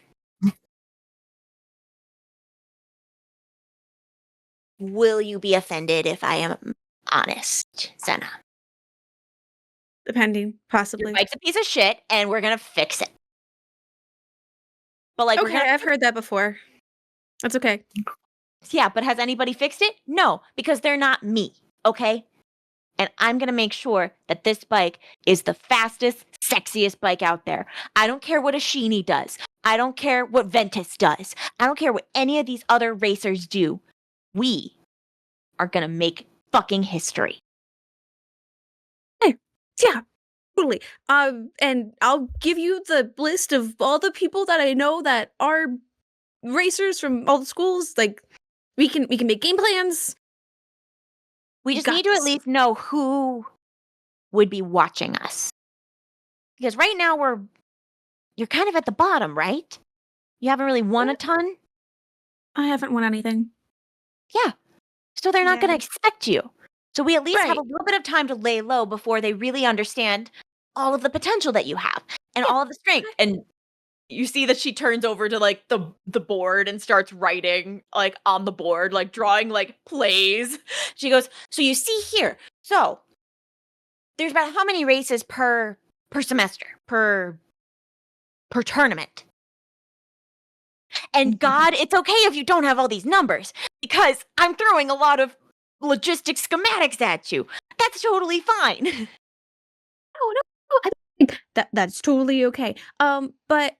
Will you be offended if I am honest, Senna? Depending, Your possibly. bike's a piece of shit, and we're gonna fix it. But like, Okay, I've heard that before. That's okay. Yeah, but has anybody fixed it? No, because they're not me, okay? And I'm gonna make sure that this bike is the fastest, sexiest bike out there. I don't care what a Sheeny does. I don't care what Ventus does. I don't care what any of these other racers do. We are gonna make fucking history. Yeah, totally. And I'll give you the list of all the people that I know that are racers from all the schools. Like, we can make game plans. We just Got need to at this. least know who would be watching us. Because right now you're kind of at the bottom, right? You haven't really won a ton. I haven't won anything. Yeah. So they're not Yeah. going to expect you. So we at least have Right. a little bit of time to lay low before they really understand all of the potential that you have and all of the strength. And you see that she turns over to like the board and starts writing like on the board, like drawing like plays. She goes, so you see here. So there's about how many races per semester, per tournament. And God, it's okay if you don't have all these numbers because I'm throwing a lot of logistic schematics at you. That's totally fine. No, I think that's totally okay. But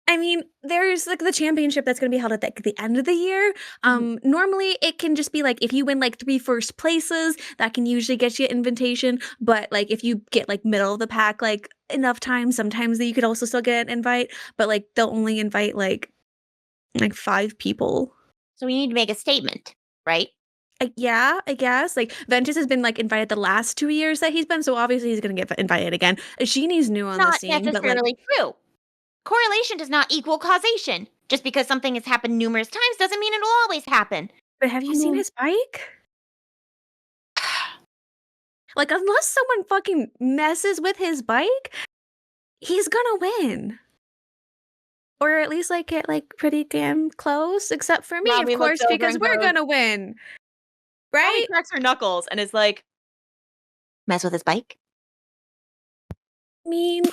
I mean, there's like the championship that's going to be held at the end of the year. Normally it can just be like if you win like 3 first places, that can usually get you an invitation. But like if you get like middle of the pack, like enough times, sometimes you could also still get an invite. But like they'll only invite like 5 people. So we need to make a statement, right? Yeah, I guess. Like Ventus has been like invited the last 2 years that he's been, so obviously he's gonna get invited again. Sheeni's new on the Not scene, but like necessarily true. Correlation does not equal causation. Just because something has happened numerous times doesn't mean it'll always happen. but have you seen his bike? Like, unless someone fucking messes with his bike, he's gonna win. Or at least like get like pretty damn close, except for me, Romi of looks course, over because and we're goes, gonna win. Romi Right? cracks her knuckles and is like, Mess with his bike? I mean,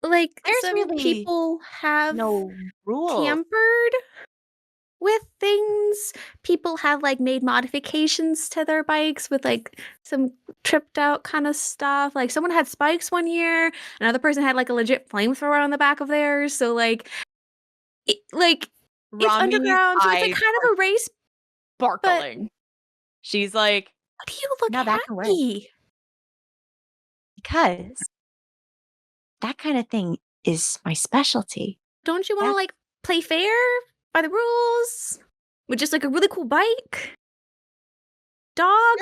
like There's some really people have no rules. tampered with things. People have like made modifications to their bikes with like some tripped out kind of stuff. Like someone had spikes one year, another person had like a legit flamethrower on the back of theirs. So like, it's Romi's underground, so it's like eyes kind of a race. sparkling. She's like, Why do you look Now that can work. happy? Because that kind of thing is my specialty. Don't you want to like play fair by the rules with just like a really cool bike? Dog?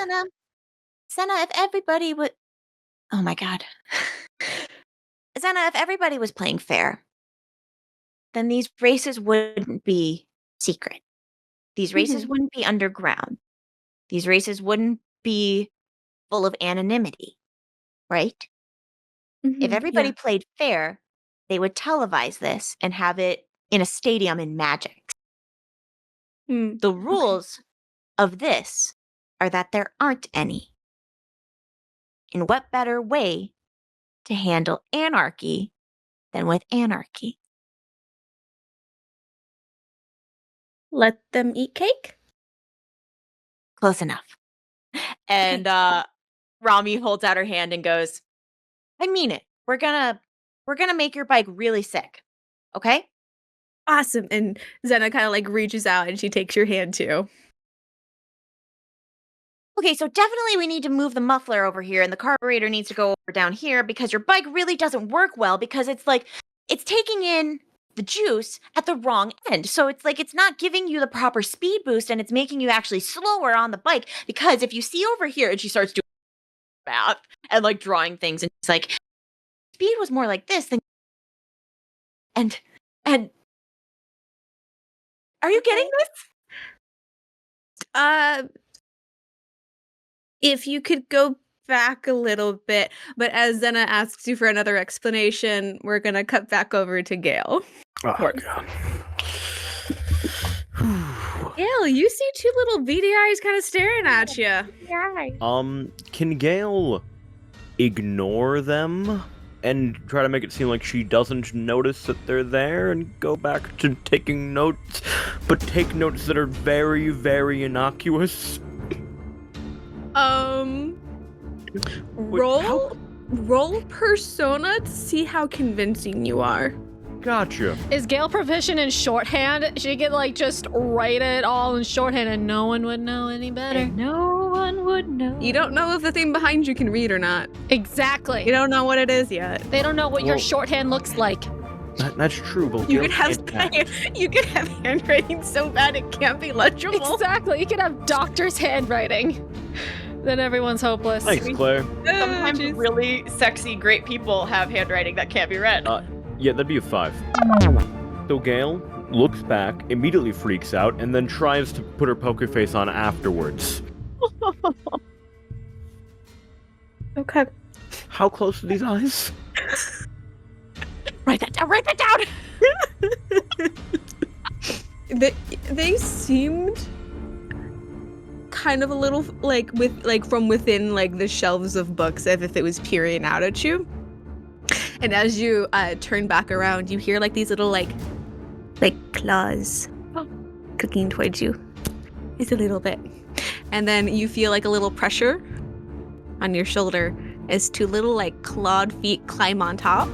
Senna, if everybody would... Oh my god. Senna, if everybody was playing fair, then these races wouldn't be secret. These races wouldn't be underground. These races wouldn't be full of anonymity, right? If everybody played fair, they would televise this and have it in a stadium in Magic. The rules of this are that there aren't any. And what better way to handle anarchy than with anarchy? Let them eat cake? Close enough. and Romi holds out her hand and goes, I mean it. We're gonna make your bike really sick. Okay? Awesome. And Zena kind of like reaches out and she takes your hand too. Okay, so definitely we need to move the muffler over here and the carburetor needs to go over down here because your bike really doesn't work well because it's like it's taking in the juice at the wrong end. So it's like it's not giving you the proper speed boost and it's making you actually slower on the bike because if you see over here and she starts doing math and like drawing things and it's like speed was more like this than and are you getting this? If you could go back a little bit, but as Zena asks you for another explanation, we're gonna cut back over to Gayle. Oh, God. Gayle, you see 2 little beady eyes kind of staring at you. Can Gayle ignore them and try to make it seem like she doesn't notice that they're there and go back to taking notes, but take notes that are very, very innocuous. Roll persona to see how convincing you are. Gotcha. Is Gayle proficient in shorthand? She could like just write it all in shorthand and no one would know any better. And no one would know. You don't know if the thing behind you can read or not. Exactly. You don't know what it is yet. They don't know what your shorthand looks like. That's true, but You could have handwriting so bad it can't be legible. Exactly. You could have doctor's handwriting. Then everyone's hopeless. Thanks, Claire. Sometimes really sexy, great people have handwriting that can't be read. Yeah, that'd be a 5. So Gayle looks back, immediately freaks out, and then tries to put her poker face on afterwards. Okay. How close are these eyes? Write that down. Write that down. They seemed kind of a little from within like the shelves of books, as if it was peering out at you. And as you turn back around, you hear like these little like claws cooking towards you. It's a little bit. And then you feel like a little pressure on your shoulder as 2 little like clawed feet climb on top.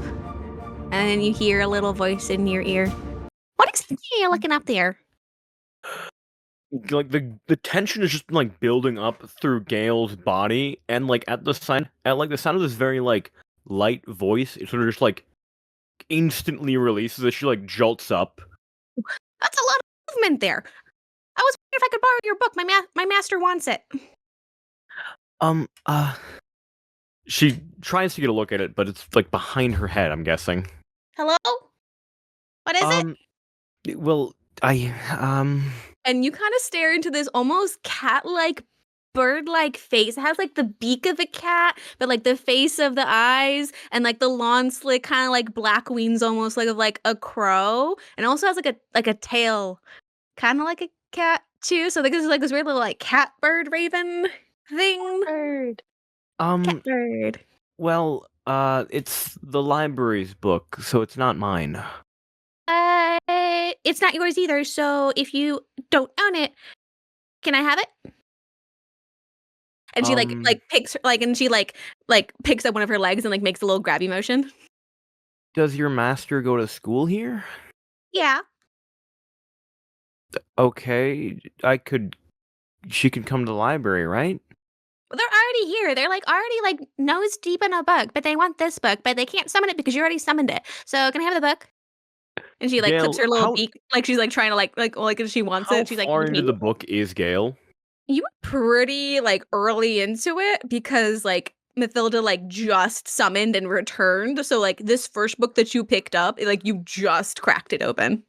And then you hear a little voice in your ear. What exactly are you looking up there? Like the tension is just like building up through Gale's body, and like at the sound of this very like light voice, it sort of just like instantly releases as she like jolts up. That's a lot of movement there. I was wondering if I could borrow your book. My master wants it. She tries to get a look at it, but it's like behind her head, I'm guessing. Hello? What is it? Well, And you kind of stare into this almost cat-like, bird-like face. It has like the beak of a cat, but like the face of the eyes, and like the long, slick, kind of like black wings, almost like of like a crow. And it also has like a tail, kind of like a cat too. So like this is like this weird little like cat bird raven thing. Bird. Cat bird. Well, it's the library's book, so it's not mine. It's not yours either. So if you don't own it, can I have it? And she picks her, and she picks up one of her legs and like makes a little grabby motion. Does your master go to school here? Yeah. Okay, she could come to the library, right? Well, they're already here. They're like already like nose deep in a book, but they want this book, but they can't summon it because you already summoned it. So can I have the book? And she like Gayle, clips her little beak, like she's like trying to like if she wants it. She's like, how far into the book is Gayle? You were pretty like early into it because like Mathilda like just summoned and returned. So like this first book that you picked up, like you just cracked it open.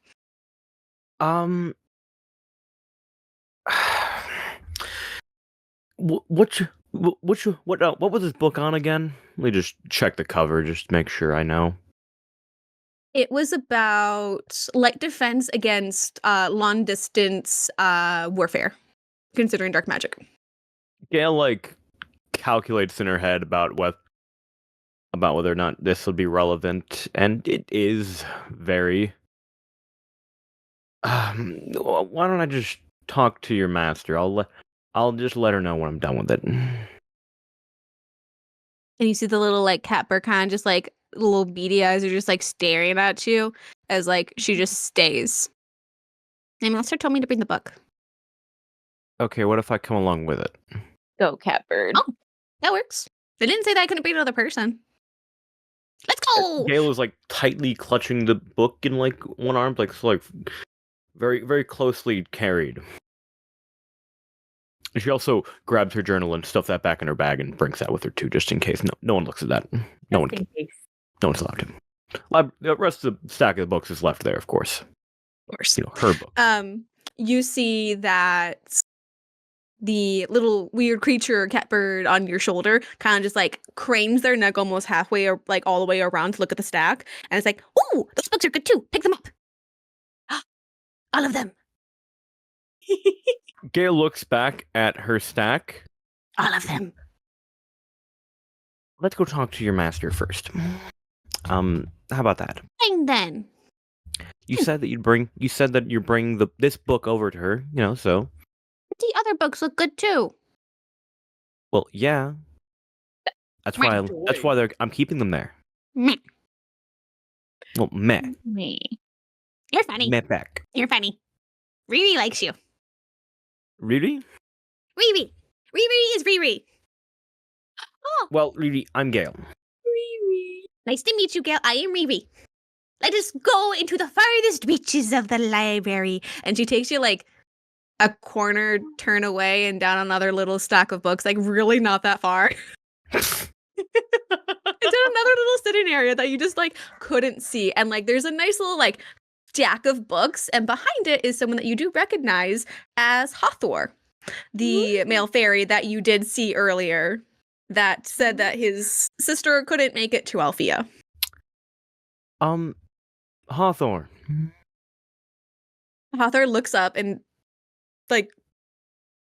What was this book on again? Let me just check the cover, just to make sure I know. It was about light defense against long distance warfare, considering dark magic. Gayle like calculates in her head about whether or not this will be relevant, and it is very. Why don't I just talk to your master? I'll just let her know when I'm done with it. And you see the little like cat bird kind of just like little beady eyes are just like staring at you as like she just stays. And master told me to bring the book. Okay, what if I come along with it? Go, Catbird. Oh, that works. They didn't say that I couldn't bring another person. Let's go. Gayle is like tightly clutching the book in like one arm, like very, very closely carried. She also grabs her journal and stuffs that back in her bag and brings that with her too, just in case no one looks at that. No one's allowed to. The rest of the stack of the books is left there, of course. Of course. You know, her book. You see that the little weird creature catbird on your shoulder kind of just like cranes their neck almost halfway or like all the way around to look at the stack, and it's like, "Ooh, those books are good too. Pick them up. All of them." Gayle looks back at her stack. All of them. Let's go talk to your master first. How about that? Fine then. You said that you bring this book over to her, so. The other books look good too. Well, yeah. That's why I'm keeping them there. Meh. Well, meh. Me. You're funny. Meh back. You're funny. Riri likes you. Riri? Riri. Riri is Riri. Oh, Well, Riri, I'm Gayle. Riri. Nice to meet you, Gayle. I am Riri. Let us go into the farthest reaches of the library. And she takes you like a corner turn away and down another little stack of books, like really not that far. It's in another little sitting area that you just like couldn't see. And like there's a nice little like stack of books, and behind it is someone that you do recognize as Hathor, the male fairy that you did see earlier that said that his sister couldn't make it to Alfea. Hawthorne. Hathor looks up and like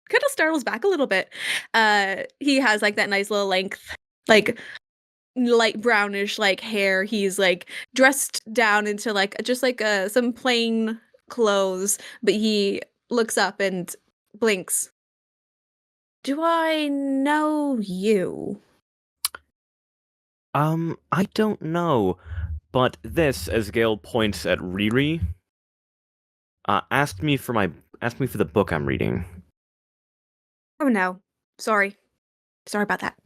kind of startles back a little bit. He has like that nice little length, like light brownish like hair. He's like dressed down into like just like some plain clothes, but he looks up and blinks. Do I know you? I don't know, but this, as Gayle points at Riri, asked me for the book I'm reading. Oh no. Sorry about that.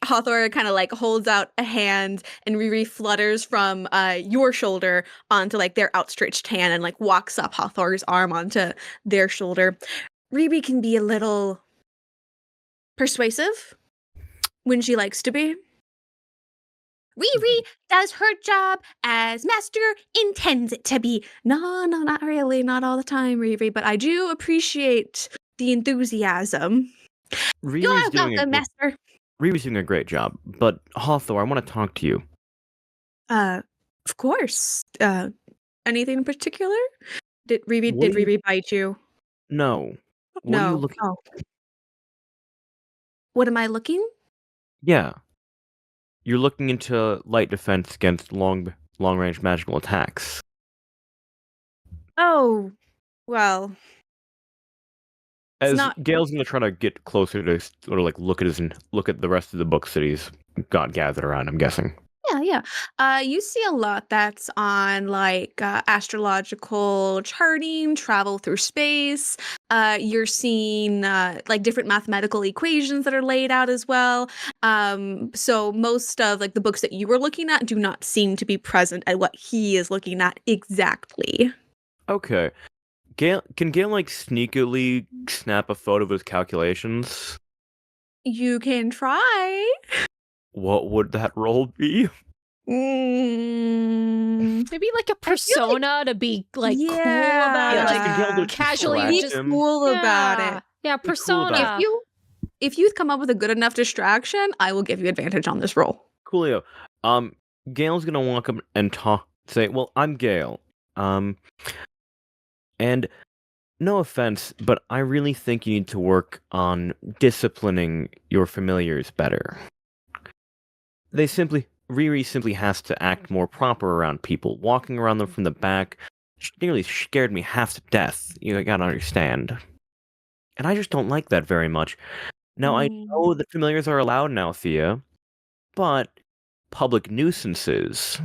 Hathor kind of like holds out a hand, and Riri flutters from your shoulder onto like their outstretched hand and like walks up Hathor's arm onto their shoulder. Riri can be a little persuasive when she likes to be. Riri does her job as master intends it to be. No, not really. Not all the time, Riri, but I do appreciate the enthusiasm. You're welcome, master. Riri's doing a great job, but Hathor, I want to talk to you. Of course. Anything in particular? Did Riri bite you? No. What are you looking? Oh. What am I looking? Yeah. You're looking into light defense against long-range magical attacks. Oh, well. As Gale's gonna try to get closer to sort of like look at the rest of the books that he's got gathered around, I'm guessing. Yeah. You see a lot that's on like astrological charting, travel through space. You're seeing like different mathematical equations that are laid out as well. So most of like the books that you were looking at do not seem to be present at what he is looking at exactly. Okay. Can Gale like sneakily snap a photo of his calculations? You can try. What would that roll be? Maybe like a persona to be like cool about it. Casually be cool about it. Yeah, persona. Cool if you come up with a good enough distraction, I will give you advantage on this roll. Coolio. Gale's gonna walk up and say, "Well, I'm Gayle. And no offense, but I really think you need to work on disciplining your familiars better. Riri simply has to act more proper around people. Walking around them from the back nearly scared me half to death. You gotta understand. And I just don't like that very much. Now, I know that familiars are allowed in Alfea, but public nuisances.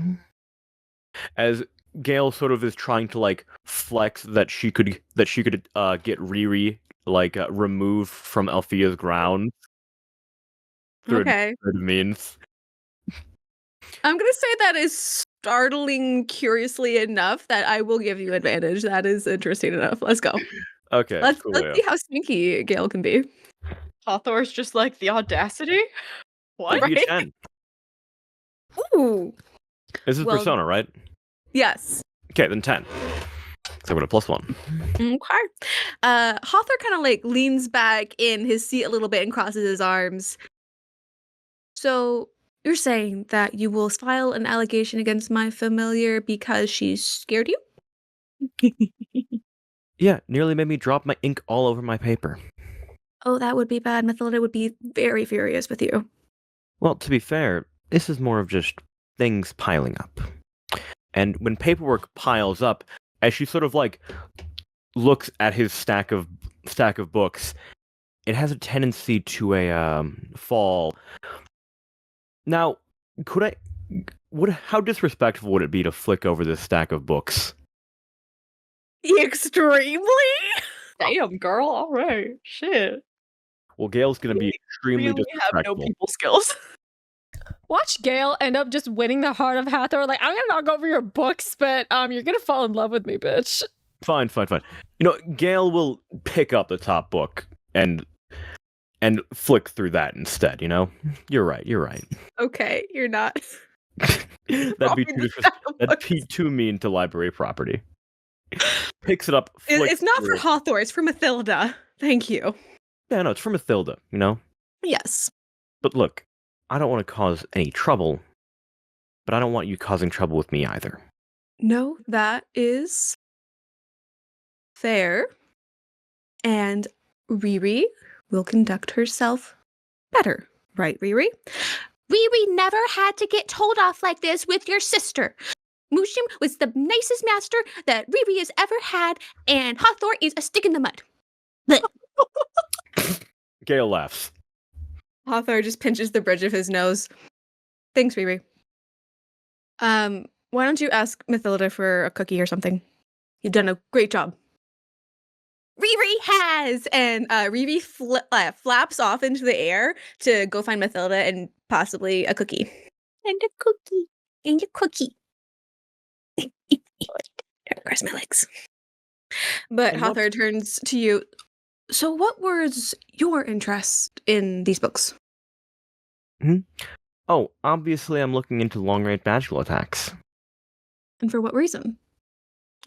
As Gayle sort of is trying to like flex that she could get Riri like removed from Alfea's grounds. Okay. Through means. I'm gonna say that is startling curiously enough that I will give you advantage. That is interesting enough. Let's go. Okay. Let's see how sneaky Gayle can be. Hathor's just like the audacity. What? Right? 10. Ooh. This is persona, right? Yes. Okay, then 10. So we're at +1. Okay. Hathor kind of like leans back in his seat a little bit and crosses his arms. So you're saying that you will file an allegation against my familiar because she scared you? Yeah, nearly made me drop my ink all over my paper. Oh, that would be bad. Mathilda would be very furious with you. Well, to be fair, This is more of just things piling up. And when paperwork piles up, as she sort of like looks at his stack of books, it has a tendency to fall. Now, how disrespectful would it be to flick over this stack of books? Extremely. Damn, girl. All right. Shit. Well, Gale's gonna be extremely Really have disrespectful. no people skills. Watch Gayle end up just winning the heart of Hathor. Like, I'm gonna knock over your books, but you're gonna fall in love with me, bitch. Fine. Gayle will pick up the top book and flick through that instead. You're right. Okay, you're not. That'd be too mean to library property. Picks it up. It's not for Hathor. It's for Mathilda. Thank you. Yeah, no, it's for Mathilda. Yes. But look, I don't want to cause any trouble, but I don't want you causing trouble with me either. No, that is fair. And Riri will conduct herself better. Right, Riri? Riri never had to get told off like this with your sister. Mushim was the nicest master that Riri has ever had, and Hathor is a stick in the mud. Gayle laughs. Hathor just pinches the bridge of his nose. Thanks, Riri. Why don't you ask Mathilda for a cookie or something? You've done a great job. Riri has! And Riri flaps off into the air to go find Mathilda and possibly a cookie. And a cookie. And a cookie. Cross my legs. But Hathor turns to you. So what was your interest in these books? Oh, obviously I'm looking into long-range magical attacks. And for what reason?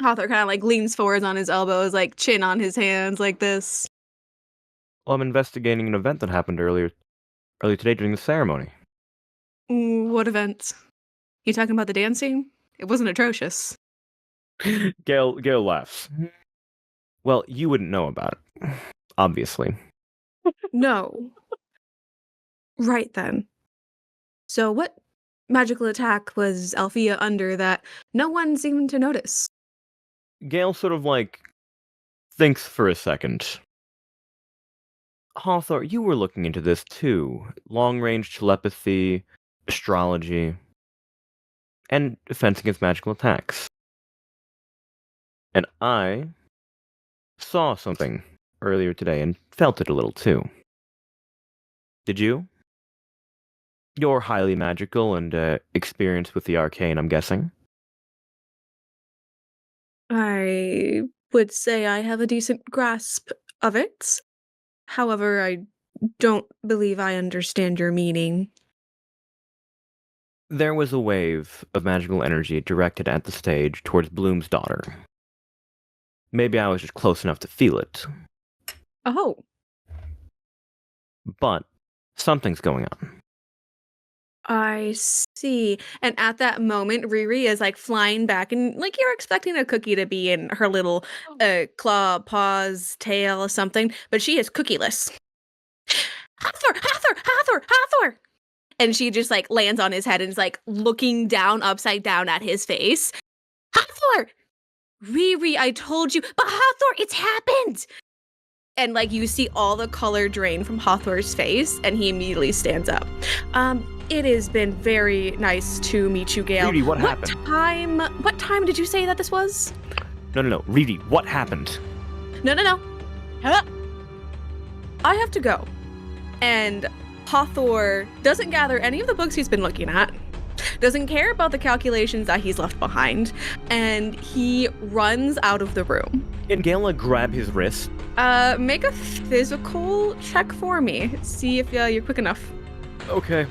Hathor kind of like leans forwards on his elbows, like chin on his hands, like this. Well, I'm investigating an event that happened earlier today during the ceremony. What event? You talking about the dancing? It wasn't atrocious. Gayle laughs. Well, you wouldn't know about it, obviously. No. Right then. So what magical attack was Alfea under that no one seemed to notice? Gayle sort of like thinks for a second. Hathor, you were looking into this too. Long-range telepathy, astrology, and defense against magical attacks. And I saw something earlier today and felt it a little too. Did you? You're highly magical and experienced with the arcane, I'm guessing. I would say I have a decent grasp of it. However, I don't believe I understand your meaning. There was a wave of magical energy directed at the stage towards Bloom's daughter. Maybe I was just close enough to feel it. Oh. But something's going on. I see. And at that moment, Riri is like flying back, and like you're expecting a cookie to be in her little claw, paws, tail, or something, but she is cookieless. Hathor! And she just like lands on his head and is like looking down, upside down at his face. Hathor! Riri, I told you, but Hathor, it's happened! And like you see all the color drain from Hathor's face, and he immediately stands up. It has been very nice to meet you, Gayle. Riri, what happened? What time did you say that this was? No. Riri, what happened? No. Huh? I have to go. And Hathor doesn't gather any of the books he's been looking at, doesn't care about the calculations that he's left behind, and he runs out of the room. Can Gayle grab his wrist? Make a physical check for me. See if you're quick enough. Okay.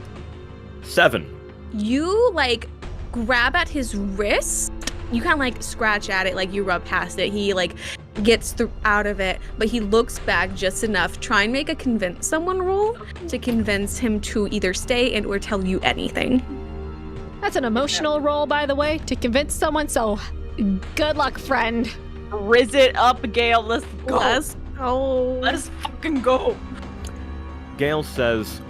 7. You, like, grab at his wrist. You kind of, like, scratch at it, like, you rub past it. He, like, gets out of it, but he looks back just enough. Try and make a convince someone roll to convince him to either stay and or tell you anything. That's an emotional roll, by the way, to convince someone, so good luck, friend. Riz it up, Gayle. Let's go. Let's go. Let's fucking go. Gayle says,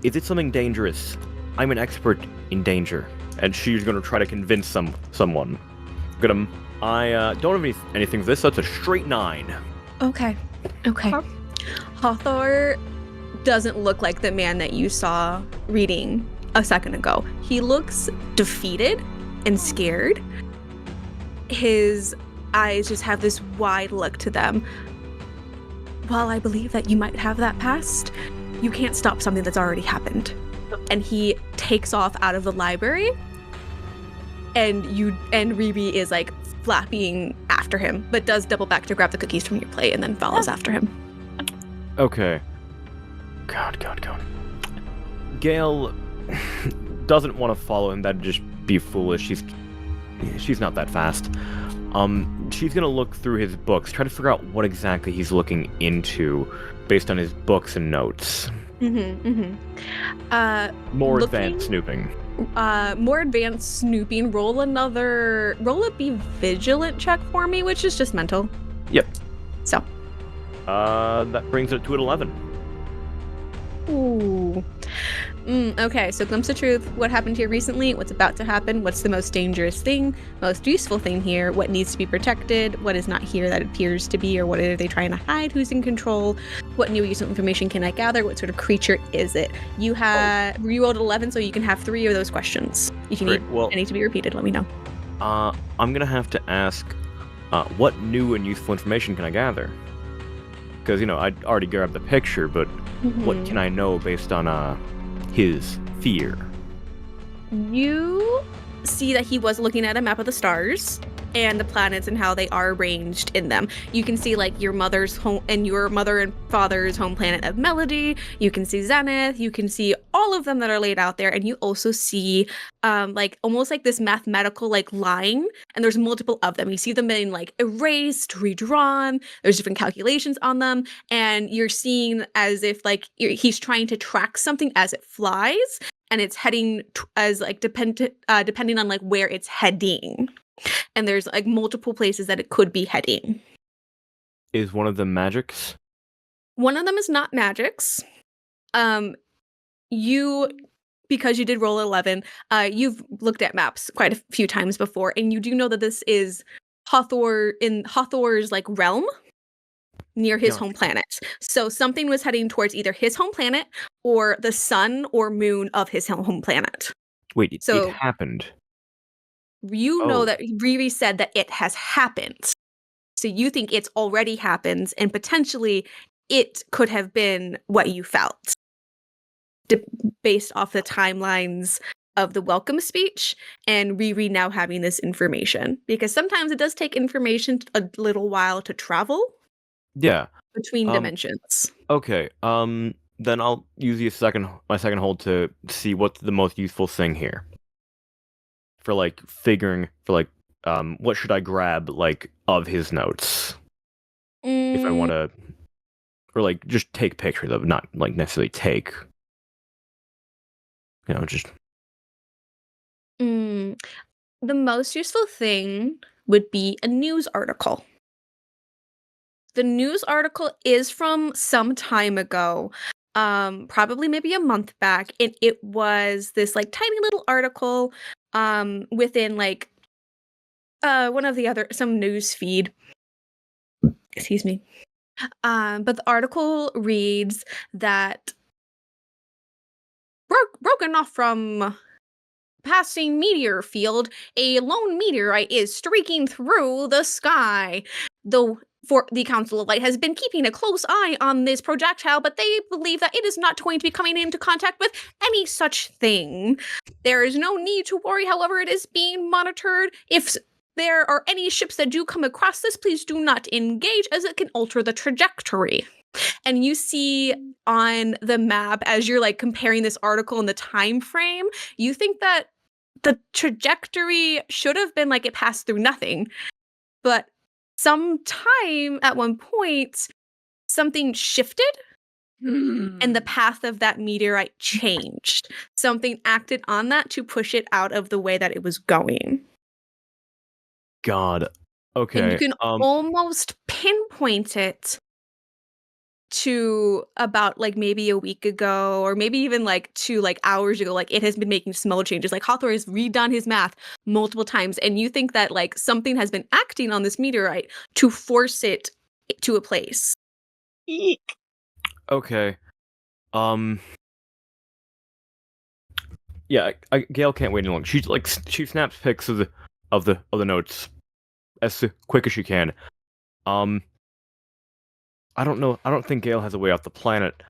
is it something dangerous? I'm an expert in danger, and she's gonna try to convince someone. I don't have anything for this, so it's a straight 9. Okay. Hathor doesn't look like the man that you saw reading a second ago. He looks defeated and scared. His eyes just have this wide look to them. While I believe that you might have that past, you can't stop something that's already happened. And he takes off out of the library, and Riri is like flapping after him, but does double back to grab the cookies from your plate and then follows after him. Okay. God. Gayle doesn't want to follow him. That'd just be foolish. She's not that fast. She's gonna look through his books, try to figure out what exactly he's looking into based on his books and notes. More advanced snooping. More advanced snooping. Roll a be vigilant check for me, which is just mental. Yep. So. That brings it to an 11. Ooh. Okay, so glimpse of truth. What happened here recently? What's about to happen? What's the most dangerous thing? Most useful thing here? What needs to be protected? What is not here that appears to be? Or what are they trying to hide? Who's in control? What new useful information can I gather? What sort of creature is it? You rolled 11, so you can have 3 of those questions. If you need any to be repeated, let me know. I'm gonna have to ask, what new and useful information can I gather? Because, I'd already grabbed the picture, but what can I know based on, his fear? You see that he was looking at a map of the stars and the planets and how they are arranged in them. You can see like your mother's home and your mother and father's home planet of Melody. You can see Zenith. You can see all of them that are laid out there. And you also see like almost like this mathematical like line, and there's multiple of them. You see them being like erased, redrawn. There's different calculations on them. And you're seeing as if like he's trying to track something as it flies, and it's heading as like depending on like where it's heading. And there's like multiple places that it could be heading. Is one of them magics? One of them is not magics. Because you did roll 11, you've looked at maps quite a few times before, and you do know that this is Hathor's like realm near his home planet. So something was heading towards either his home planet or the sun or moon of his home planet. Wait, it happened. You know that Riri said that it has happened. So you think it's already happened, and potentially it could have been what you felt. Based off the timelines of the welcome speech and Riri now having this information. Because sometimes it does take information a little while to travel. Yeah. Between dimensions. Okay, then I'll use my second hold to see what's the most useful thing here. For like figuring what should I grab like of his notes if I want to, or like just take pictures of, not like necessarily take, just. The most useful thing would be a news article. The news article is from some time ago, probably maybe a month back, and it was this like tiny little article within like one of the some news feed. Excuse me. But the article reads that broken off from passing meteor field, a lone meteorite is streaking through the sky. For the Council of Light has been keeping a close eye on this projectile, but they believe that it is not going to be coming into contact with any such thing. There is no need to worry, however, it is being monitored. If there are any ships that do come across this, please do not engage, as it can alter the trajectory. And you see on the map, as you're like comparing this article and the time frame, you think that the trajectory should have been like it passed through nothing, but sometime at one point, something shifted and the path of that meteorite changed. Something acted on that to push it out of the way that it was going. God. Okay. And you can almost pinpoint it to about like maybe a week ago, or maybe even like 2 like hours ago, like it has been making small changes. Like Hawthorne has redone his math multiple times, and you think that like something has been acting on this meteorite to force it to a place. Eek. Okay. Yeah, Gayle can't wait any longer. She snaps pics of the notes as quick as she can. I don't know. I don't think Gayle has a way off the planet.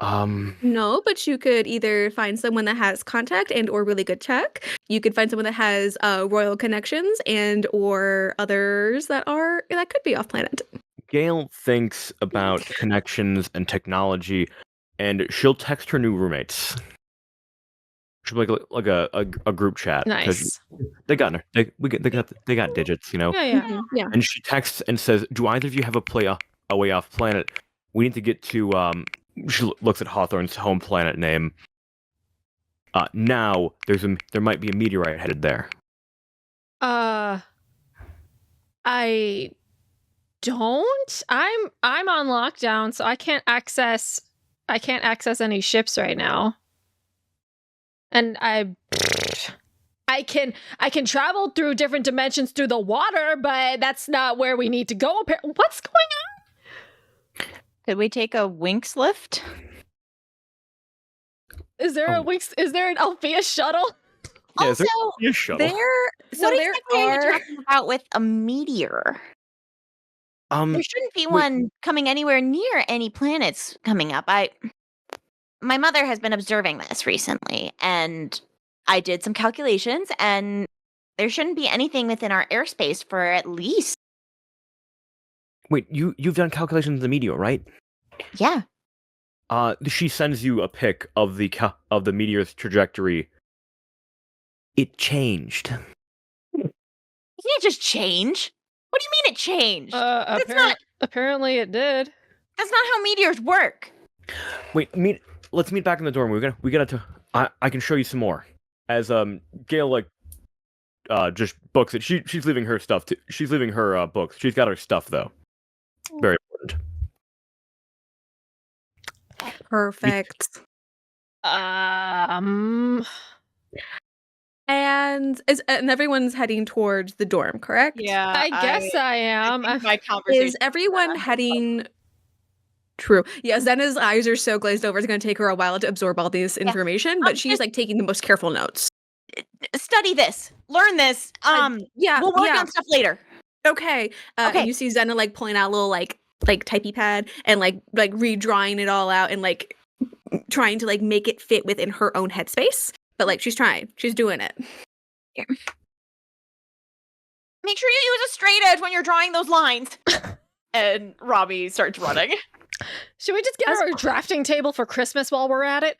No, but you could either find someone that has contact and or really good tech. You could find someone that has royal connections and or others that could be off planet. Gayle thinks about connections and technology, and she'll text her new roommates. She'll make like a group chat. 'Cause Nice. They got her. They got digits, you know. Yeah. Yeah. And she texts and says, "Do either of you have a way off planet? We need to get to." She looks at Hawthorne's home planet name. Now there might be a meteorite headed there. I don't. I'm on lockdown, so I can't access any ships right now. And I can travel through different dimensions through the water, but that's not where we need to go. What's going on? Could we take a Winx lift? Is there is there an Alfea shuttle? Yeah, Also, a shuttle. what exactly are you talking about with a meteor? There shouldn't be one coming anywhere near any planets coming up. My mother has been observing this recently, and I did some calculations, and there shouldn't be anything within our airspace for at least. Wait, you've done calculations of the meteor, right? Yeah. She sends you a pic of the meteor's trajectory. It changed. You can't just change. What do you mean it changed? Apparently it did. That's not how meteors work. Wait, let's meet back in the dorm. We gotta. I can show you some more. As Gayle just books it. She's leaving her stuff. She's leaving her books. She's got her stuff though. Very important. Perfect. And everyone's heading towards the dorm, correct? Yeah, I guess I am. I think my conversation Is everyone heading? True. Yeah, Zena's eyes are so glazed over. It's going to take her a while to absorb all this information, but she's like taking the most careful notes. Study this. Learn this. Yeah, we'll work on stuff later. Okay. And you see Zena like pulling out a little like typey pad and like redrawing it all out and like trying to like make it fit within her own headspace. But like she's trying. She's doing it. Here. Make sure you use a straight edge when you're drawing those lines. and Romi starts running. Should we just get her a drafting table for Christmas while we're at it?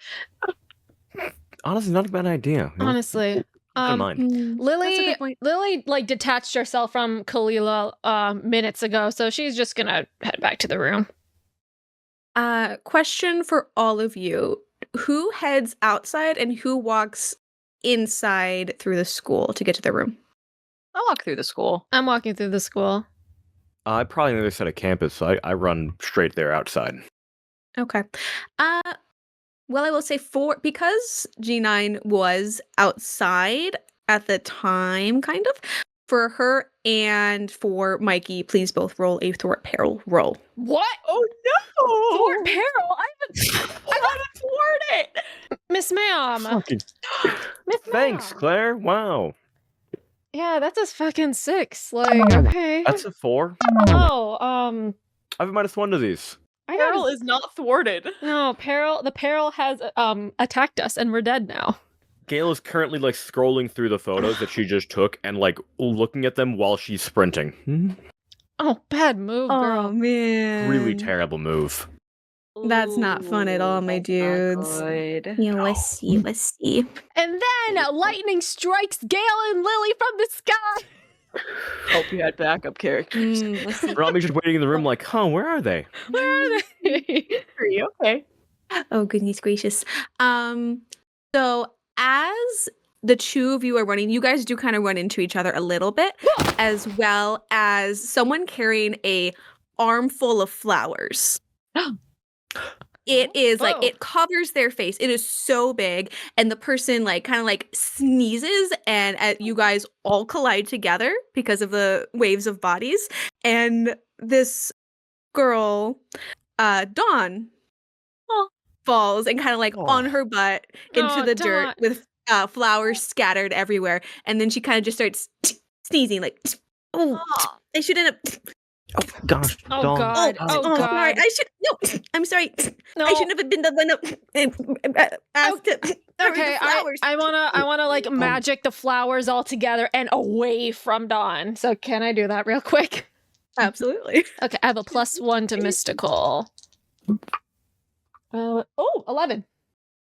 Honestly, not a bad idea. Honestly. Mind. Lily like detached herself from Kalila minutes ago, so she's just gonna head back to the room. Question for all of you. Who heads outside and who walks inside through the school to get to their room? I'll walk through the school. I'm walking through the school. I'm probably on the other side of campus, so I run straight there outside. Okay. Well, I will say because G9 was outside at the time, kind of, for her and for Mikey, please both roll a thwart peril roll. What? Oh no! Thwart peril? I gotta thwart it! Miss Ma'am. Miss Thanks, Claire. Wow. Yeah, that's a fucking 6. Like, okay. That's a 4. Oh, I have a -1 to these. Peril is not thwarted. No, the peril has attacked us and we're dead now. Gayle is currently like scrolling through the photos that she just took and like looking at them while she's sprinting. Oh, bad move, girl. Oh man. Really terrible move. That's not fun at all, my dudes. Yeah, let's see. And then lightning strikes Gayle and Lily from the sky. Hope you had backup characters. Let's see. Romi's just waiting in the room like, where are they? Where are they? Are you okay? Oh, goodness gracious. So as the two of you are running, you guys do kind of run into each other a little bit, as well as someone carrying a armful of flowers. It is like, Whoa. it covers their face. It is so big. And the person like kind of like sneezes and you guys all collide together because of the waves of bodies. And this girl, Dawn, falls and kind of like on her butt into the dirt with flowers scattered everywhere. And then she kind of just starts sneezing like, oh, I shouldn't have. Oh gosh. Oh Dawn. God. Oh God. Sorry. I'm sorry. No. I shouldn't have been the one that asked to Okay, the flowers. I wanna like magic the flowers all together and away from Dawn. So can I do that real quick? Absolutely. Okay, I have a +1 to mystical. 11.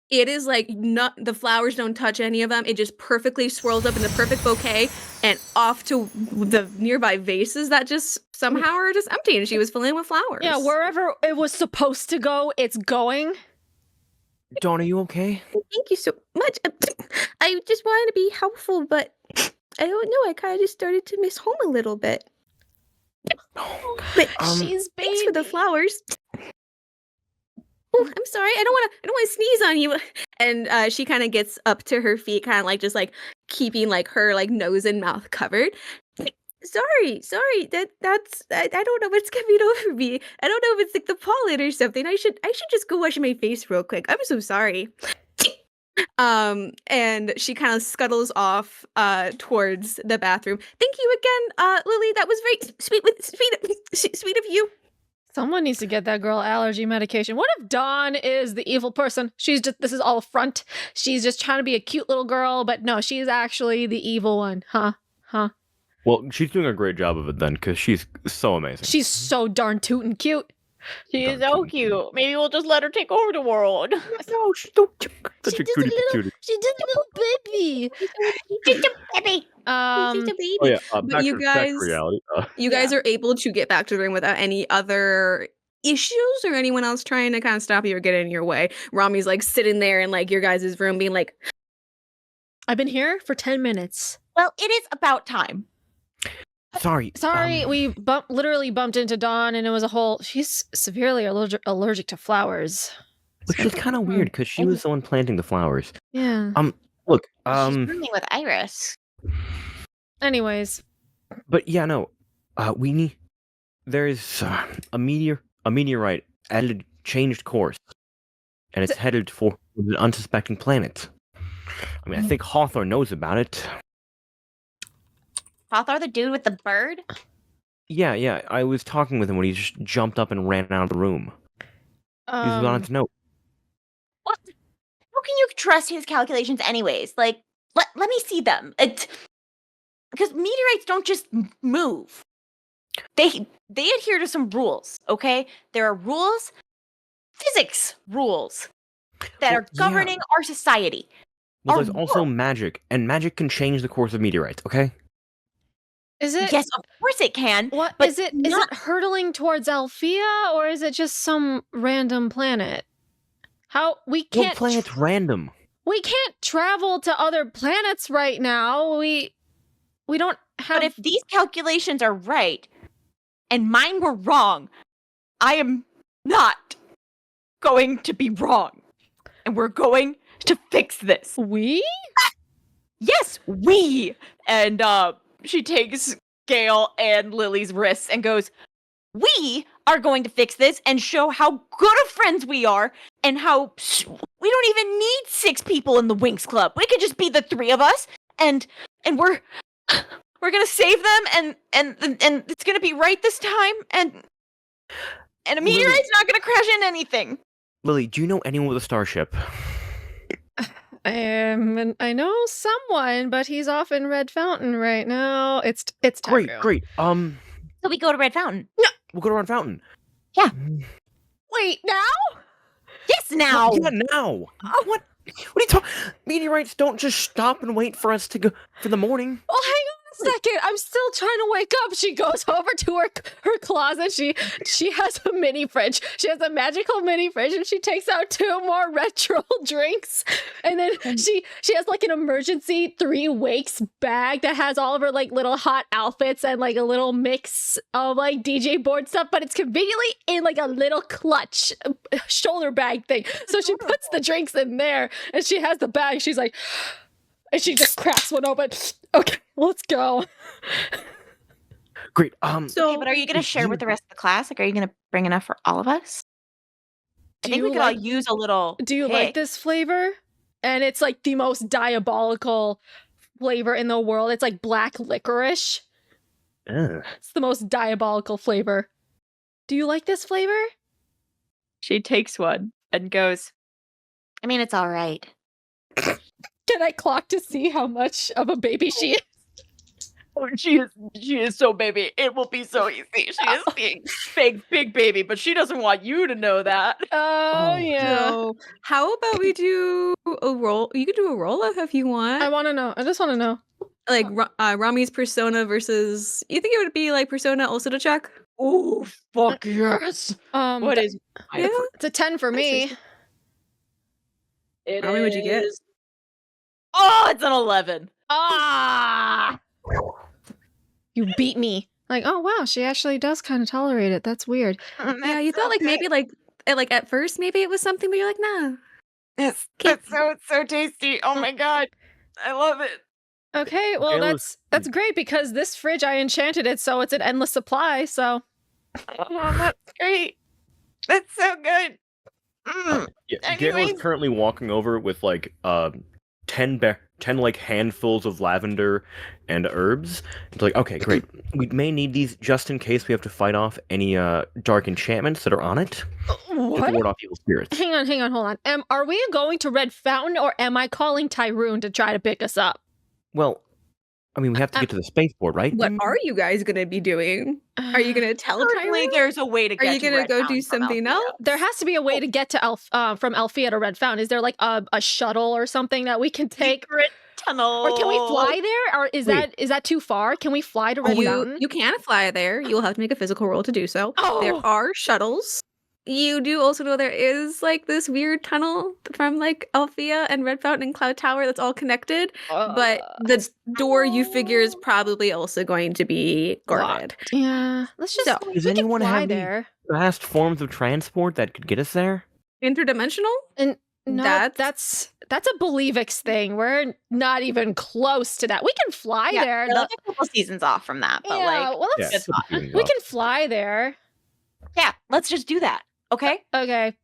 It is like not the flowers don't touch any of them. It just perfectly swirls up in the perfect bouquet and off to the nearby vases that just somehow are just empty and she was filling with flowers. Yeah, wherever it was supposed to go, it's going. Dawn, are you okay? Thank you so much. I just wanted to be helpful, but I don't know. I kind of just started to miss home a little bit. But She's baby. thanks for the flowers. Oh, I'm sorry. I don't want to sneeze on you. And she kind of gets up to her feet, kind of like just like keeping like her like nose and mouth covered. Sorry. That's I don't know what's coming over me. I don't know if it's like the pollen or something. I should just go wash my face real quick. I'm so sorry. And she kind of scuttles off towards the bathroom. Thank you again, Lily. That was very sweet of you. Someone needs to get that girl allergy medication. What if Dawn is the evil person? This is all a front. She's just trying to be a cute little girl, but no, she's actually the evil one. Huh? Well, she's doing a great job of it then, because she's so amazing. She's so darn tootin' cute. She's so cute. Maybe we'll just let her take over the world. No, she's such a cutie patootie. She's just a little baby. Just a baby. She's a baby. Oh yeah, But back you to guys, reality. you guys are able to get back to the room without any other issues or anyone else trying to kind of stop you or get in your way. Rami's like sitting there in like your guys' room being like, I've been here for 10 minutes. Well, it is about time. Sorry. We literally bumped into Dawn, and it was a whole. She's severely allergic to flowers. Which is kind of weird because she was the one planting the flowers. Yeah. Look. She's rooming with Iris. Anyways. But yeah, no. There's a meteorite headed changed course, and it's headed for an unsuspecting planet. I mean, I think Hawthorne knows about it. Hawthorne, the dude with the bird? Yeah. I was talking with him when he just jumped up and ran out of the room. He wanted to know. What? How can you trust his calculations anyways? Like, let me see them. Because meteorites don't just move. They adhere to some rules, okay? There are rules, physics rules, that are governing our society. Well, there's also magic, and magic can change the course of meteorites, okay? Is it? Yes, of course it can. What but is it? Is it hurtling towards Alfea, or is it just some random planet? How we can't? What planet's random? We can't travel to other planets right now. We don't have. But if these calculations are right, and mine were wrong, I am not going to be wrong, and we're going to fix this. We? Yes, we. And she takes Gayle and Lily's wrists and goes, we are going to fix this and show how good of friends we are and how we don't even need 6 people in the Winx Club. We could just be the 3 of us and we're going to save them and it's going to be right this time and a meteorite's not going to crash into anything. Lily, do you know anyone with a starship? I know someone, but he's off in Red Fountain right now. It's time. Great. So we go to Red Fountain. No, we'll go to Red Fountain. Yeah. Wait, now? Yes, now. Yeah, now. What are you talking? Meteorites don't just stop and wait for us to go for the morning. Well, hang on a second. I'm still trying to wake up. She goes over to her closet. She has a mini fridge. She has a magical mini fridge, and she takes out 2 more retro drinks. And then she has like an emergency 3 wakes bag that has all of her like little hot outfits and like a little mix of like DJ board stuff, but it's conveniently in like a little clutch shoulder bag thing. So she puts the drinks in there, and she has the bag. She's like, and she just cracks one open. Okay, let's go. Great. So, but are you going to share with the rest of the class? Like, are you going to bring enough for all of us? I think we could all use a little. Do you like this flavor? And it's like the most diabolical flavor in the world. It's like black licorice. It's the most diabolical flavor. Do you like this flavor? She takes one and goes, I mean, it's all right. Can I clock to see how much of a baby she is? oh, she is so baby. It will be so easy. She is being big baby, but she doesn't want you to know that. Oh, yeah. So how about we do a roll? You could do a roll if you want. I want to know. I just want to know. Like Rami's persona versus. You think it would be like persona also to check? Ooh, fuck yes. What is? Yeah. It's a 10 for me. It How many would you get? is- Oh, it's an 11. Ah! You beat me. Like, oh wow, she actually does kind of tolerate it. That's weird. Yeah, you thought like maybe like at first maybe it was something, but you're like, nah. Yes, Can't- it's so tasty. Oh my god, I love it. Okay, well Gayle that's great because this fridge I enchanted it so it's an endless supply. So Oh, that's great. That's so good. Yeah, Gayle is Anyways. currently walking over with like 10 like handfuls of lavender and herbs. It's like, okay, great. We may need these just in case we have to fight off any dark enchantments that are on it. To what? ward off evil spirits. Hang on, hold on. Are we going to Red Fountain or am I calling Tyrone to try to pick us up? Well, I mean, we have to get to the spaceport, right? What are you guys gonna be doing? Are you gonna tell Apparently, Tyrone? there's a way to Are get. you to gonna Red go Mountain do from something Alfea. else? There has to be a way to get to from Alfea to Red Fountain. Is there like a shuttle or something that we can take? Secret tunnel. Or can we fly there? Or is Wait. that too far? Can we fly to Red Mountain? You can fly there. You'll have to make a physical roll to do so. There Oh. are shuttles. You do also know there is like this weird tunnel from like Alfea and Red Fountain and Cloud Tower that's all connected. But the door you figure is probably also going to be guarded. Yeah, let's just. So, Does we can anyone fly have there? vast forms of transport that could get us there? Interdimensional? No, That's- that's a Believix thing. We're not even close to that. We can fly Yeah, there. they're like a couple seasons off from that, but Yeah, like, well, Yeah, let's, put the feelings we off. can fly there. yeah, let's just do that. Okay. Okay.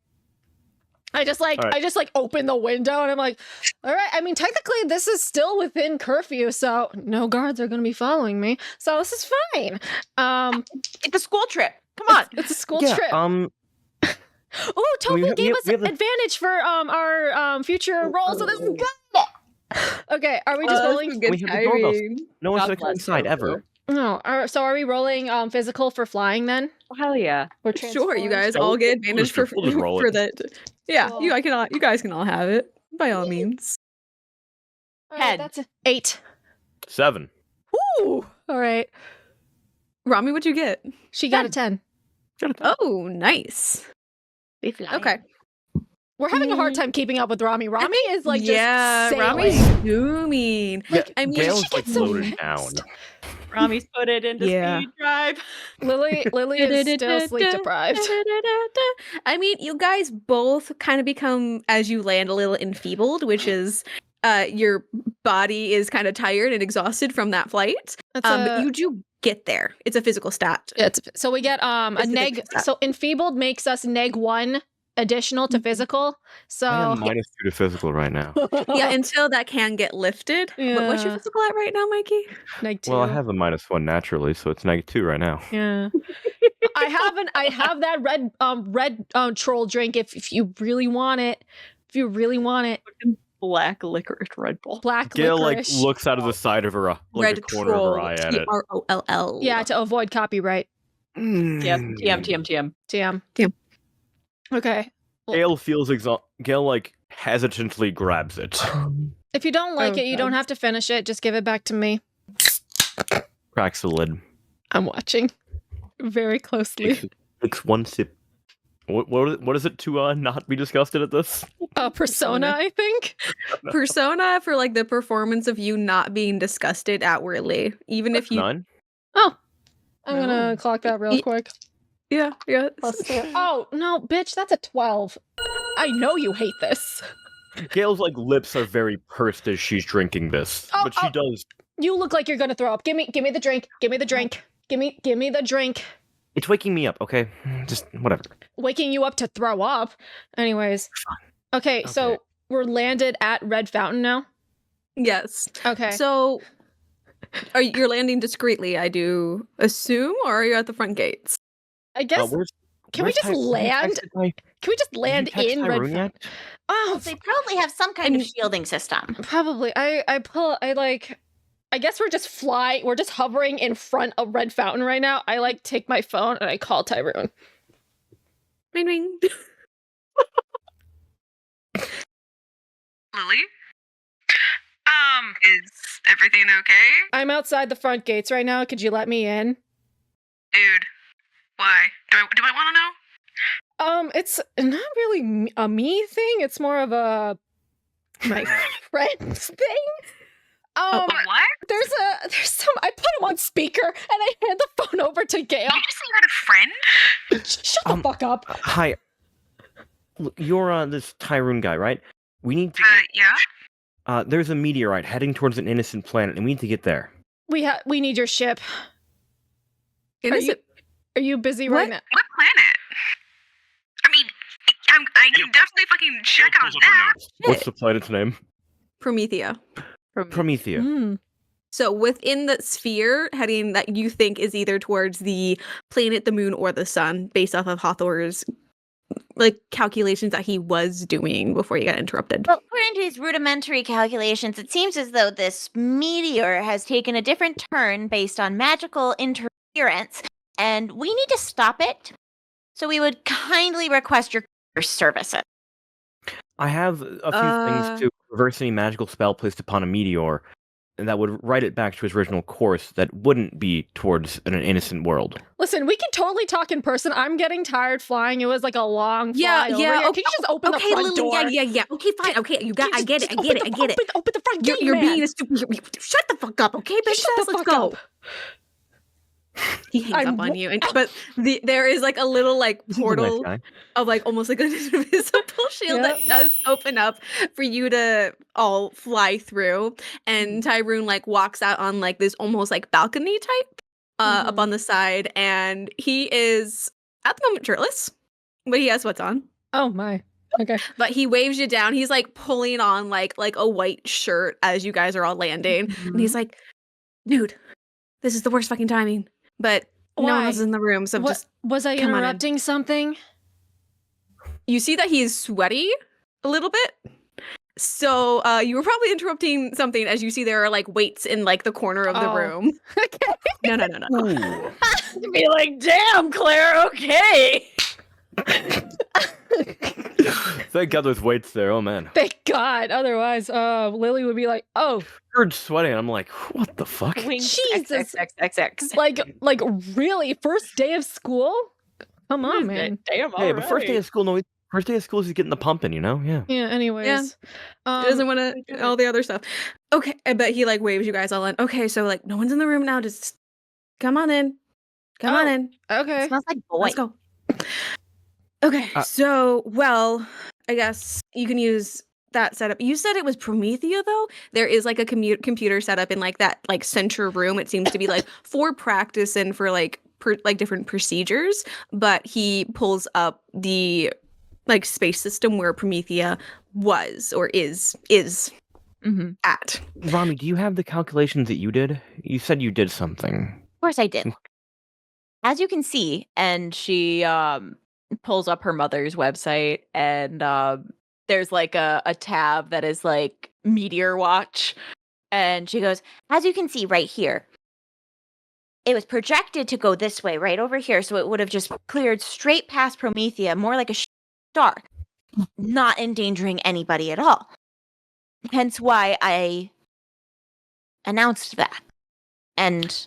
I just All right. open the window and I'm like, all right. I mean, technically this is still within curfew, so no guards are gonna be following me. So this is fine. It's a school trip. Come on. It's a school Yeah, trip. Oh, Toby we have gave us the- advantage for our future roll, so this is good. Okay, are we just rolling? We have the doorbells. No one's God gonna come bless inside Toby. ever. No. So are we rolling physical for flying then? Oh, hell yeah. Or Sure, you transform? guys Yeah, all we'll- get advantage we'll just roll for it. that. Yeah, Cool. you guys can all have it by all means. All right, Head. that's 8. 7. Ooh. All right. Rami, what'd you get? She got a 10. Oh, nice. We fly. Okay. We're having a hard time keeping up with Romi. Romi is like just sailing. Rami's zooming. I mean, Gail's she like gets so loaded fast. down. Rami's put it into Yeah. speed drive. Lily is still sleep deprived. I mean, you guys both kind of become, as you land, a little enfeebled, which is your body is kind of tired and exhausted from that flight. That's But you do get there. It's a physical stat. so we get a It's a neg. physical stat. So enfeebled makes us -1 additional to physical. So I am -2 to physical right now. Yeah, until that can get lifted. What's your Yeah. physical at right now, Mikey? -2. Well, I have a -1 naturally, so it's -2 right now. Yeah. I have that red troll drink if you really want it. If you really want it. Black licorice Red Bull. Black Gail like licorice. looks out of the side of her like Red the corner Troll, of her eye at it. TROLL. Yeah, to avoid copyright. Yep. TM. TM. Okay. Gail feels Gail like hesitantly grabs it. If you don't like it, you don't have to finish it. Just give it back to me. cracks the lid. I'm watching very closely. Takes one sip. What is it to not be disgusted at this? Persona, I think. Persona for like the performance of you not being disgusted outwardly, even if you. 9. Oh, I'm gonna clock that real quick. Yeah. Oh no, bitch, that's a 12. I know you hate this. Gale's like lips are very pursed as she's drinking this, but she does. You look like you're gonna throw up. Give me the drink. Give me the drink. Give me the drink. It's waking me up. Okay, just whatever. Waking you up to throw up. Anyways. Okay, so we're landed at Red Fountain now. Yes. Okay. So, you're landing discreetly, I do assume, or are you at the front gates? I guess. Can we just land? Can we just land in Red Fountain? Oh, they probably have some kind of shielding system. Probably. I guess we're just we're just hovering in front of Red Fountain right now. I like take my phone and I call Tyrone. Ring ring. Lily? Is everything okay? I'm outside the front gates right now. Could you let me in? Dude, why? Do I want to know? It's not really a me thing. It's more of a my friends thing. What? There's some. I put him on speaker and I hand the phone over to Gayle. Did you just say you had a friend? Shut the fuck up. Hi. Look, you're this Tyrone guy, right? We need to. Yeah. There's a meteorite heading towards an innocent planet, and we need to get there. We need your ship. Innocent. Are you busy right now? What planet? I mean, I can definitely fucking check on that. What's the planet's name? Promethea. Promethea. So within the sphere, heading that you think is either towards the planet, the moon, or the sun, based off of Hathor's calculations that he was doing before he got interrupted. Well, according to his rudimentary calculations, it seems as though this meteor has taken a different turn based on magical interference, and we need to stop it. So we would kindly request your services. I have a few things to reverse any magical spell placed upon a meteor, and that would write it back to its original course that wouldn't be towards an innocent world. Listen, we can totally talk in person. I'm getting tired flying. It was like a long fly over here. Can you just open the front door? Yeah. Okay, fine. Okay, I get it. Open the front gate, You're man. being a stupid. Shut the fuck up, okay, bitch. Let's go. Up. He hangs up on you, but there is like a little portal of almost like an invisible shield that does open up for you to all fly through. And Tyrone walks out on this almost balcony type up on the side, and he is at the moment shirtless, but he has sweats on. Oh my. Okay. But he waves you down. He's pulling on like a white shirt as you guys are all landing, and he's like, "Dude, this is the worst fucking timing." But no one else is in the room, so was I interrupting something? You see that he's sweaty a little bit. So you were probably interrupting something as you see there are weights in the corner of the room. Okay. No. Be like, damn, Claire, okay. Thank God there's weights there. Oh man. Thank God. Otherwise, Lily would be like, "Oh, you're sweating." I'm like, "What the fuck?" Winx Jesus. XXXX. Like really? First day of school? Come on, man. Damn. Yeah, but first day of school, first day of school is getting the pumping, Yeah. Yeah. Anyways, he doesn't want to all the other stuff. Okay, but he waves you guys all in. Okay, so no one's in the room now. Just come on in. Come on in. Okay. It smells like boy. Let's go. Okay, so, I guess you can use that setup. You said it was Promethea, though? There is, a computer setup in, that, center room. It seems to be, for practice and for, different procedures. But he pulls up the, space system where Promethea was or is at. Romi, do you have the calculations that you did? You said you did something. Of course I did. As you can see, and she pulls up her mother's website, and there's a tab that is Meteor Watch, and she goes, as you can see right here, it was projected to go this way, right over here, so it would have just cleared straight past Promethea, more like a star, not endangering anybody at all. Hence why I announced that. And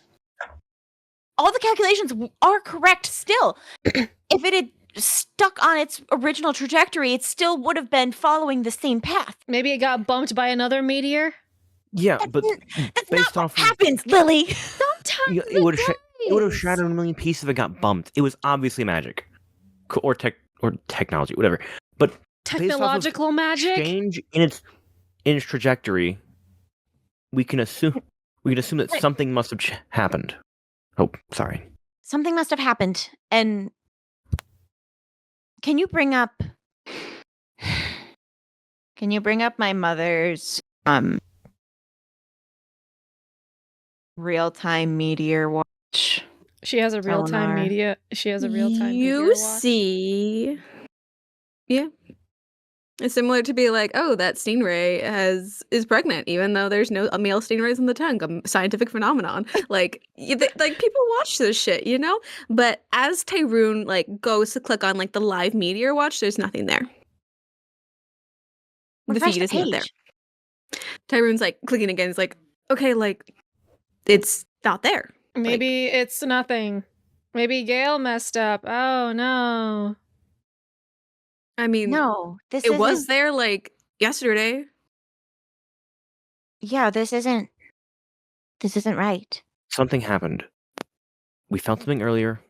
all the calculations are correct still. If it had stuck on its original trajectory, it still would have been following the same path. Maybe it got bumped by another meteor? Yeah, but That's based not off what of happens, Lily. Sometimes it would have shattered a million pieces if it got bumped. It was obviously magic, or technology, whatever. But technological magic? change in its trajectory, we can assume that something must have happened. Oh, sorry. Something must have happened. And can you bring up my mother's real-time meteor watch? She has a real-time media. She has a real-time meteor You watch. see, yeah, it's similar to be like, oh, that stingray is pregnant, even though there's no male stingrays in the tank. A scientific phenomenon. Like, like people watch this shit, you know. But as Tyrone like goes to click on like the live meteor watch, there's nothing there. The feed is not there. Tyrone's like clicking again. He's like, okay, like it's not there. Maybe it's nothing. Maybe Gayle messed up. Oh no. I mean, No, it was there like yesterday. Yeah, this isn't right. Something happened. We found something earlier.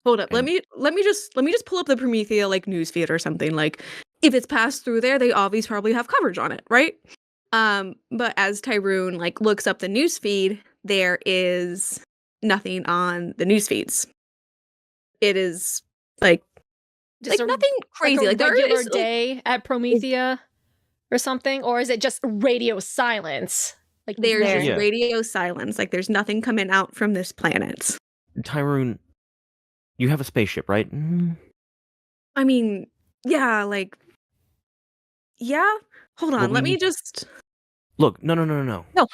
Hold up. Let me just pull up the Promethea like newsfeed or something. Like if it's passed through there, they obviously probably have coverage on it, right? But as Tyrone like looks up the newsfeed, there is nothing on the news feeds. It is like Just nothing crazy. Like a there regular is, day at Promethea or something, or is it just radio silence? Like there's just radio silence. Like there's nothing coming out from this planet. Tyrone, you have a spaceship, right? I mean, yeah, like, yeah. Hold on, let me just look. No. No.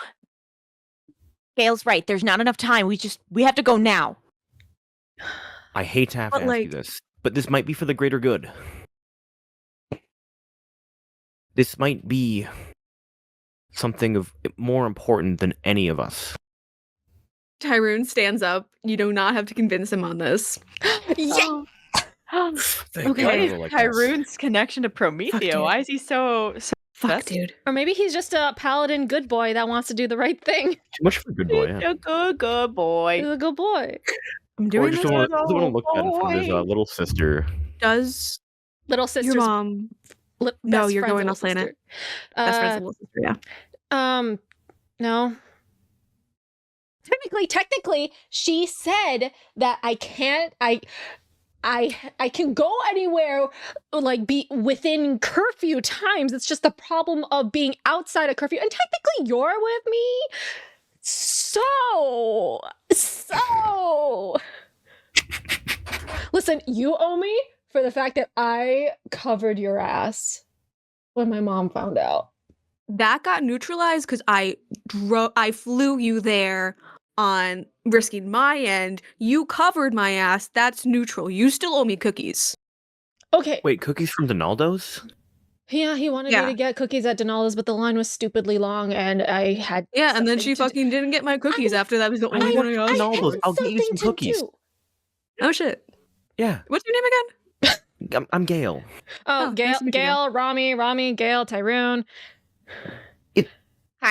Gayle's right. There's not enough time. We have to go now. I hate to have to ask you this, but this might be for the greater good. This might be something of more important than any of us. Tyrone stands up. You do not have to convince him on this. Yeah. Okay. What is Tyrone's connection to Promethea? Why is he so fuck, dude? Or maybe he's just a paladin good boy that wants to do the right thing. Too much for a good boy. Yeah. A good boy. He's a good boy. I'm doing just want to look at it from his little sister. Does little sister's your mom? No, you're going off planet. Best friend's little sister. Yeah. No. Technically, she said that I can't. I can go anywhere, like be within curfew times. It's just the problem of being outside of curfew. And technically, you're with me. So. Listen, you owe me for the fact that I covered your ass when my mom found out. That got neutralized because I flew you there on risking my end. You covered my ass. That's neutral. You still owe me cookies. Okay. Wait, cookies from Donaldo's? Yeah, he wanted me to get cookies at Donaldo's, but the line was stupidly long, and I had. Yeah, and then she fucking didn't get my cookies after that was the only one I asked. Donaldo's. I'll get you some cookies. Do. Oh shit. Yeah. What's your name again? I'm Gayle. Oh, Gayle, Romi, Gayle, Tyrone.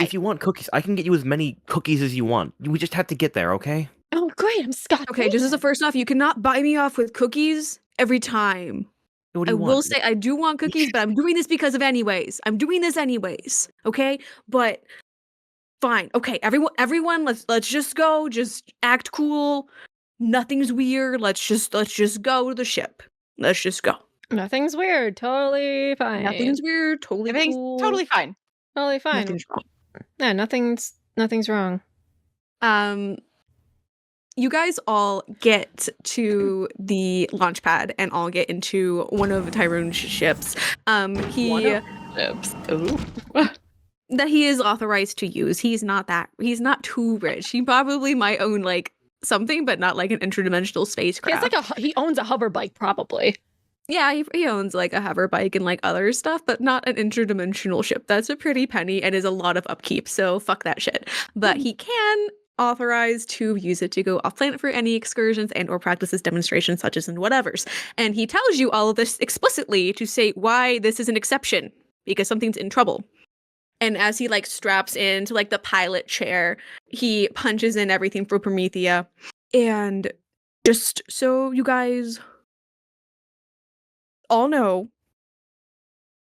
If you want cookies, I can get you as many cookies as you want. We just have to get there, okay? Oh, great. I'm Scott. Okay, just as a first off, you cannot buy me off with cookies every time. What do you I want? will say I do want cookies, but I'm doing this because of anyways. I'm doing this anyways, okay? But fine. Okay, everyone, let's just go. Just act cool. Nothing's weird. Let's just go to the ship. Let's just go. Nothing's weird. Totally fine. Nothing's weird. Totally Everything's cool. totally fine. Totally fine. Nothing's wrong. Yeah, nothing's wrong. You guys all get to the launch pad and all get into one of Tyrone's ships. That he is authorized to use. He's not too rich. He probably might own like something, but not like an interdimensional spacecraft. He owns a hover bike, probably. Yeah, he owns like a hover bike and like other stuff, but not an interdimensional ship. That's a pretty penny and is a lot of upkeep, so fuck that shit. But he can authorized to use it to go off planet for any excursions and or practices, demonstrations, such as and whatevers. And he tells you all of this explicitly to say why this is an exception, because something's in trouble. And as he like straps into like the pilot chair, he punches in everything for Promethea. And just so you guys all know,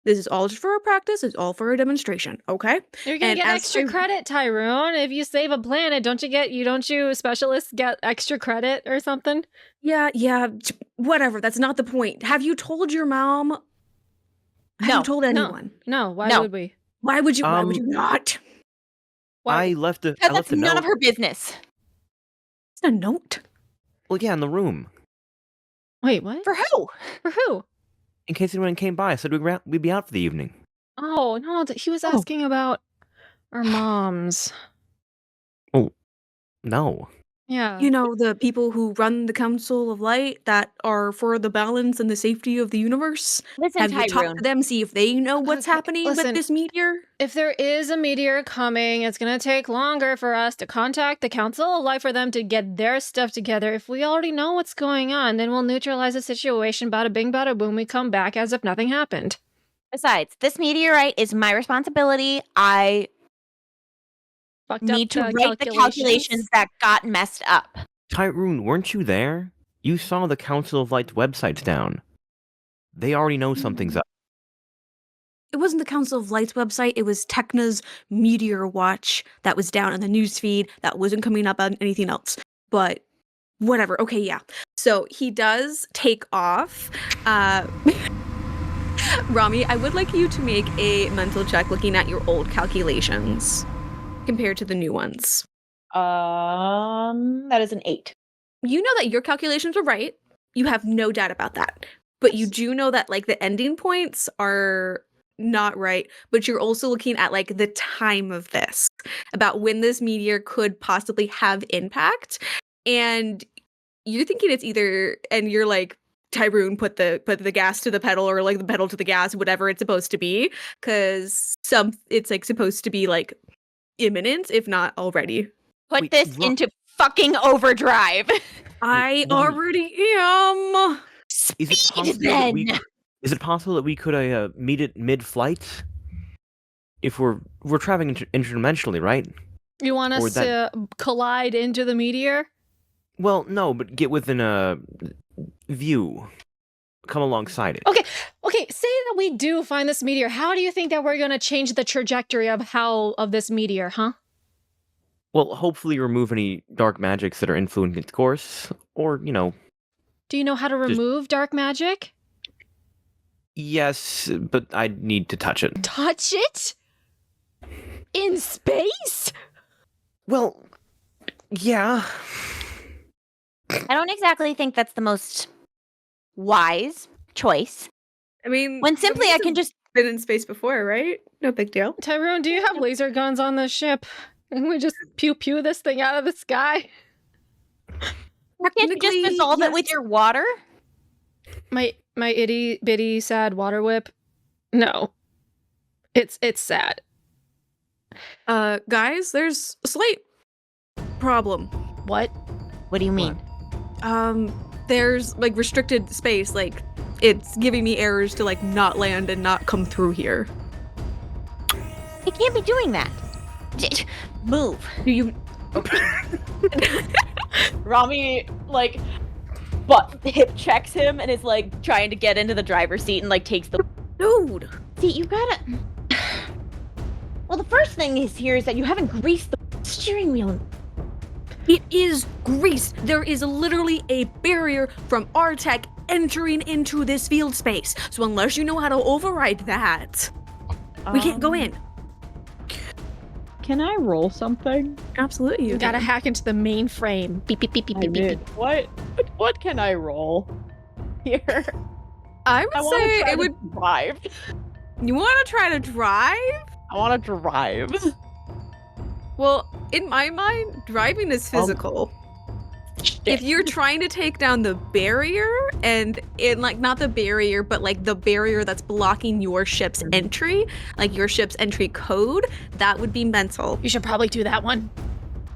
this is all just for a practice. It's all for a demonstration, okay? You're gonna get extra credit, Tyrone. If you save a planet, don't you specialists get extra credit or something? Yeah, whatever. That's not the point. Have you told your mom? Have you told anyone? No. Why would we? Why would you not? I left a That's none note. of her business. It's a note. Well, yeah, in the room. Wait, what? For who? For who? In case anyone came by, I said we'd be out for the evening. Oh, no, he was asking about our moms. Oh, no. Yeah. You know, the people who run the Council of Light that are for the balance and the safety of the universe? Listen, Have you talked Tyrone. to them, see if they know what's happening with this meteor? If there is a meteor coming, it's going to take longer for us to contact the Council of Light for them to get their stuff together. If we already know what's going on, then we'll neutralize the situation, bada bing, bada boom, we come back as if nothing happened. Besides, this meteorite is my responsibility. I need to write the calculations that got messed up. Tyrone, weren't you there? You saw the Council of Light's websites down. They already know something's up. It wasn't the Council of Light's website, it was Techna's Meteor Watch that was down in the newsfeed that wasn't coming up on anything else. But whatever. Okay, yeah. So he does take off. Romi, I would like you to make a mental check looking at your old calculations compared to the new ones. That is an 8. You know that your calculations were right. You have no doubt about that. But you do know that like the ending points are not right, but you're also looking at like the time of this, about when this meteor could possibly have impact. And you're thinking it's either, and you're like, Tyrone, put the gas to the pedal, or like the pedal to the gas, whatever it's supposed to be, because it's like supposed to be like imminent, if not already. Put this into fucking overdrive. I already am. Is it possible that we could meet it mid-flight? If we're traveling interdimensionally, right? You want us to collide into the meteor? Well, no, but get within a view. Come alongside it. Okay, say that we do find this meteor. How do you think that we're going to change the trajectory of this meteor, huh? Well, hopefully remove any dark magics that are influencing its course, or, you know... Do you know how to remove dark magic? Yes, but I'd need to touch it. Touch it? In space? Well, yeah. I don't exactly think that's the most wise choice. I mean, when simply I can just been in space before, right? No big deal. Tyrone, do you have laser guns on the ship? And we just pew this thing out of the sky? Can't you just dissolve it with your water? My itty bitty sad water whip? No. It's sad. Guys, there's a slight problem. What? What do you mean? There's like restricted space, like it's giving me errors to like not land and not come through here. It can't be doing that. Move. Do you Romi like but hip checks him and is like trying to get into the driver's seat and like takes the dude. See, you gotta well, the first thing is that you haven't greased the steering wheel. It is greased. There is literally a barrier from our tech entering into this field space. So unless you know how to override that, we can't go in. Can I roll something? Absolutely. You gotta hack into the mainframe. Beep, beep, beep, beep, beep, beep. What can I roll here? I would say it would drive. You want to try to drive? I want to drive. Well, in my mind, driving is physical. If you're trying to take down the barrier, and in like not the barrier, but like the barrier that's blocking your ship's entry, like your ship's entry code, that would be mental. You should probably do that one.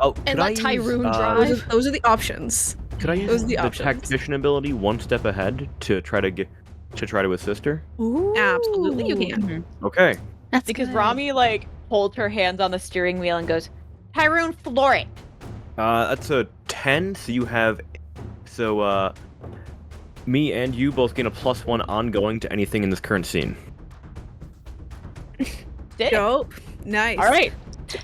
Oh, And could let I use, Tyrone Those drive. are, those are the options. Could I use Those are the the options. tactician ability one step ahead to try to assist her? Ooh. Absolutely, you can. Okay. That's Because good. Romi like holds her hands on the steering wheel and goes, Tyrone, floor it. That's a 10, so you have... So, me and you both gain a +1 ongoing to anything in this current scene. "Dick." Dope. Nice. All right.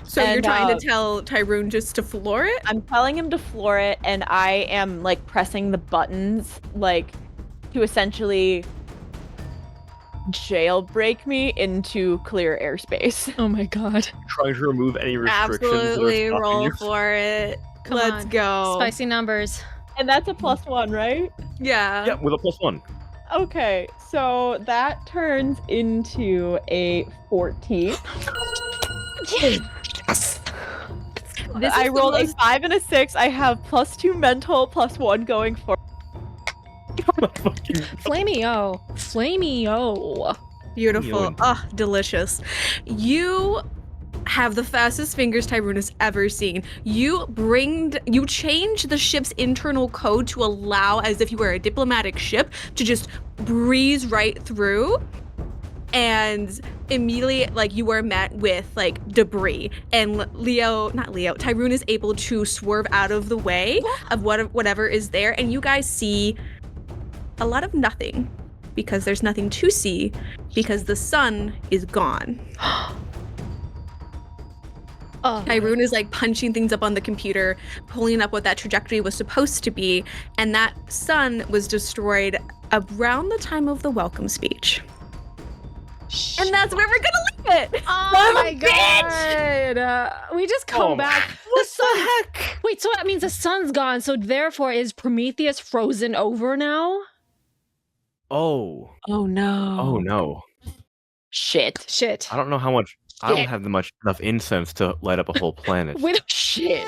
So you're And, trying to tell Tyrone just to floor it? I'm telling him to floor it, and I am like pressing the buttons like to essentially jailbreak me into clear airspace. Oh my god. Trying to remove any restrictions Absolutely. that are stopping Roll you. for it. Come Let's on. go. Spicy numbers. And that's a +1, right? Yeah. Yeah, with a +1. Okay, so that turns into a 14. This I is the rolled a most- 5 and a 6. I have +2 mental, +1 going for. Flamey-o. Flamey-o. Beautiful. Yun. Ah, delicious. You have the fastest fingers Tyrone has ever seen. You change the ship's internal code to allow, as if you were a diplomatic ship, to just breeze right through. And immediately, like, you are met with, like, debris. And Tyrone is able to swerve out of the way of whatever is there. And you guys see a lot of nothing, because there's nothing to see, because the sun is gone. Oh. Tyrone is like punching things up on the computer, pulling up what that trajectory was supposed to be, and that sun was destroyed around the time of the welcome speech. And that's where we're gonna leave it. Oh my god! We just come Oh my- back. The sun. Wait, so that means the sun's gone. So therefore, is Prometheus frozen over now? Oh. Oh no. Oh no. Shit. Shit. I don't know how much... I don't have enough incense to light up a whole planet. We don't- Shit.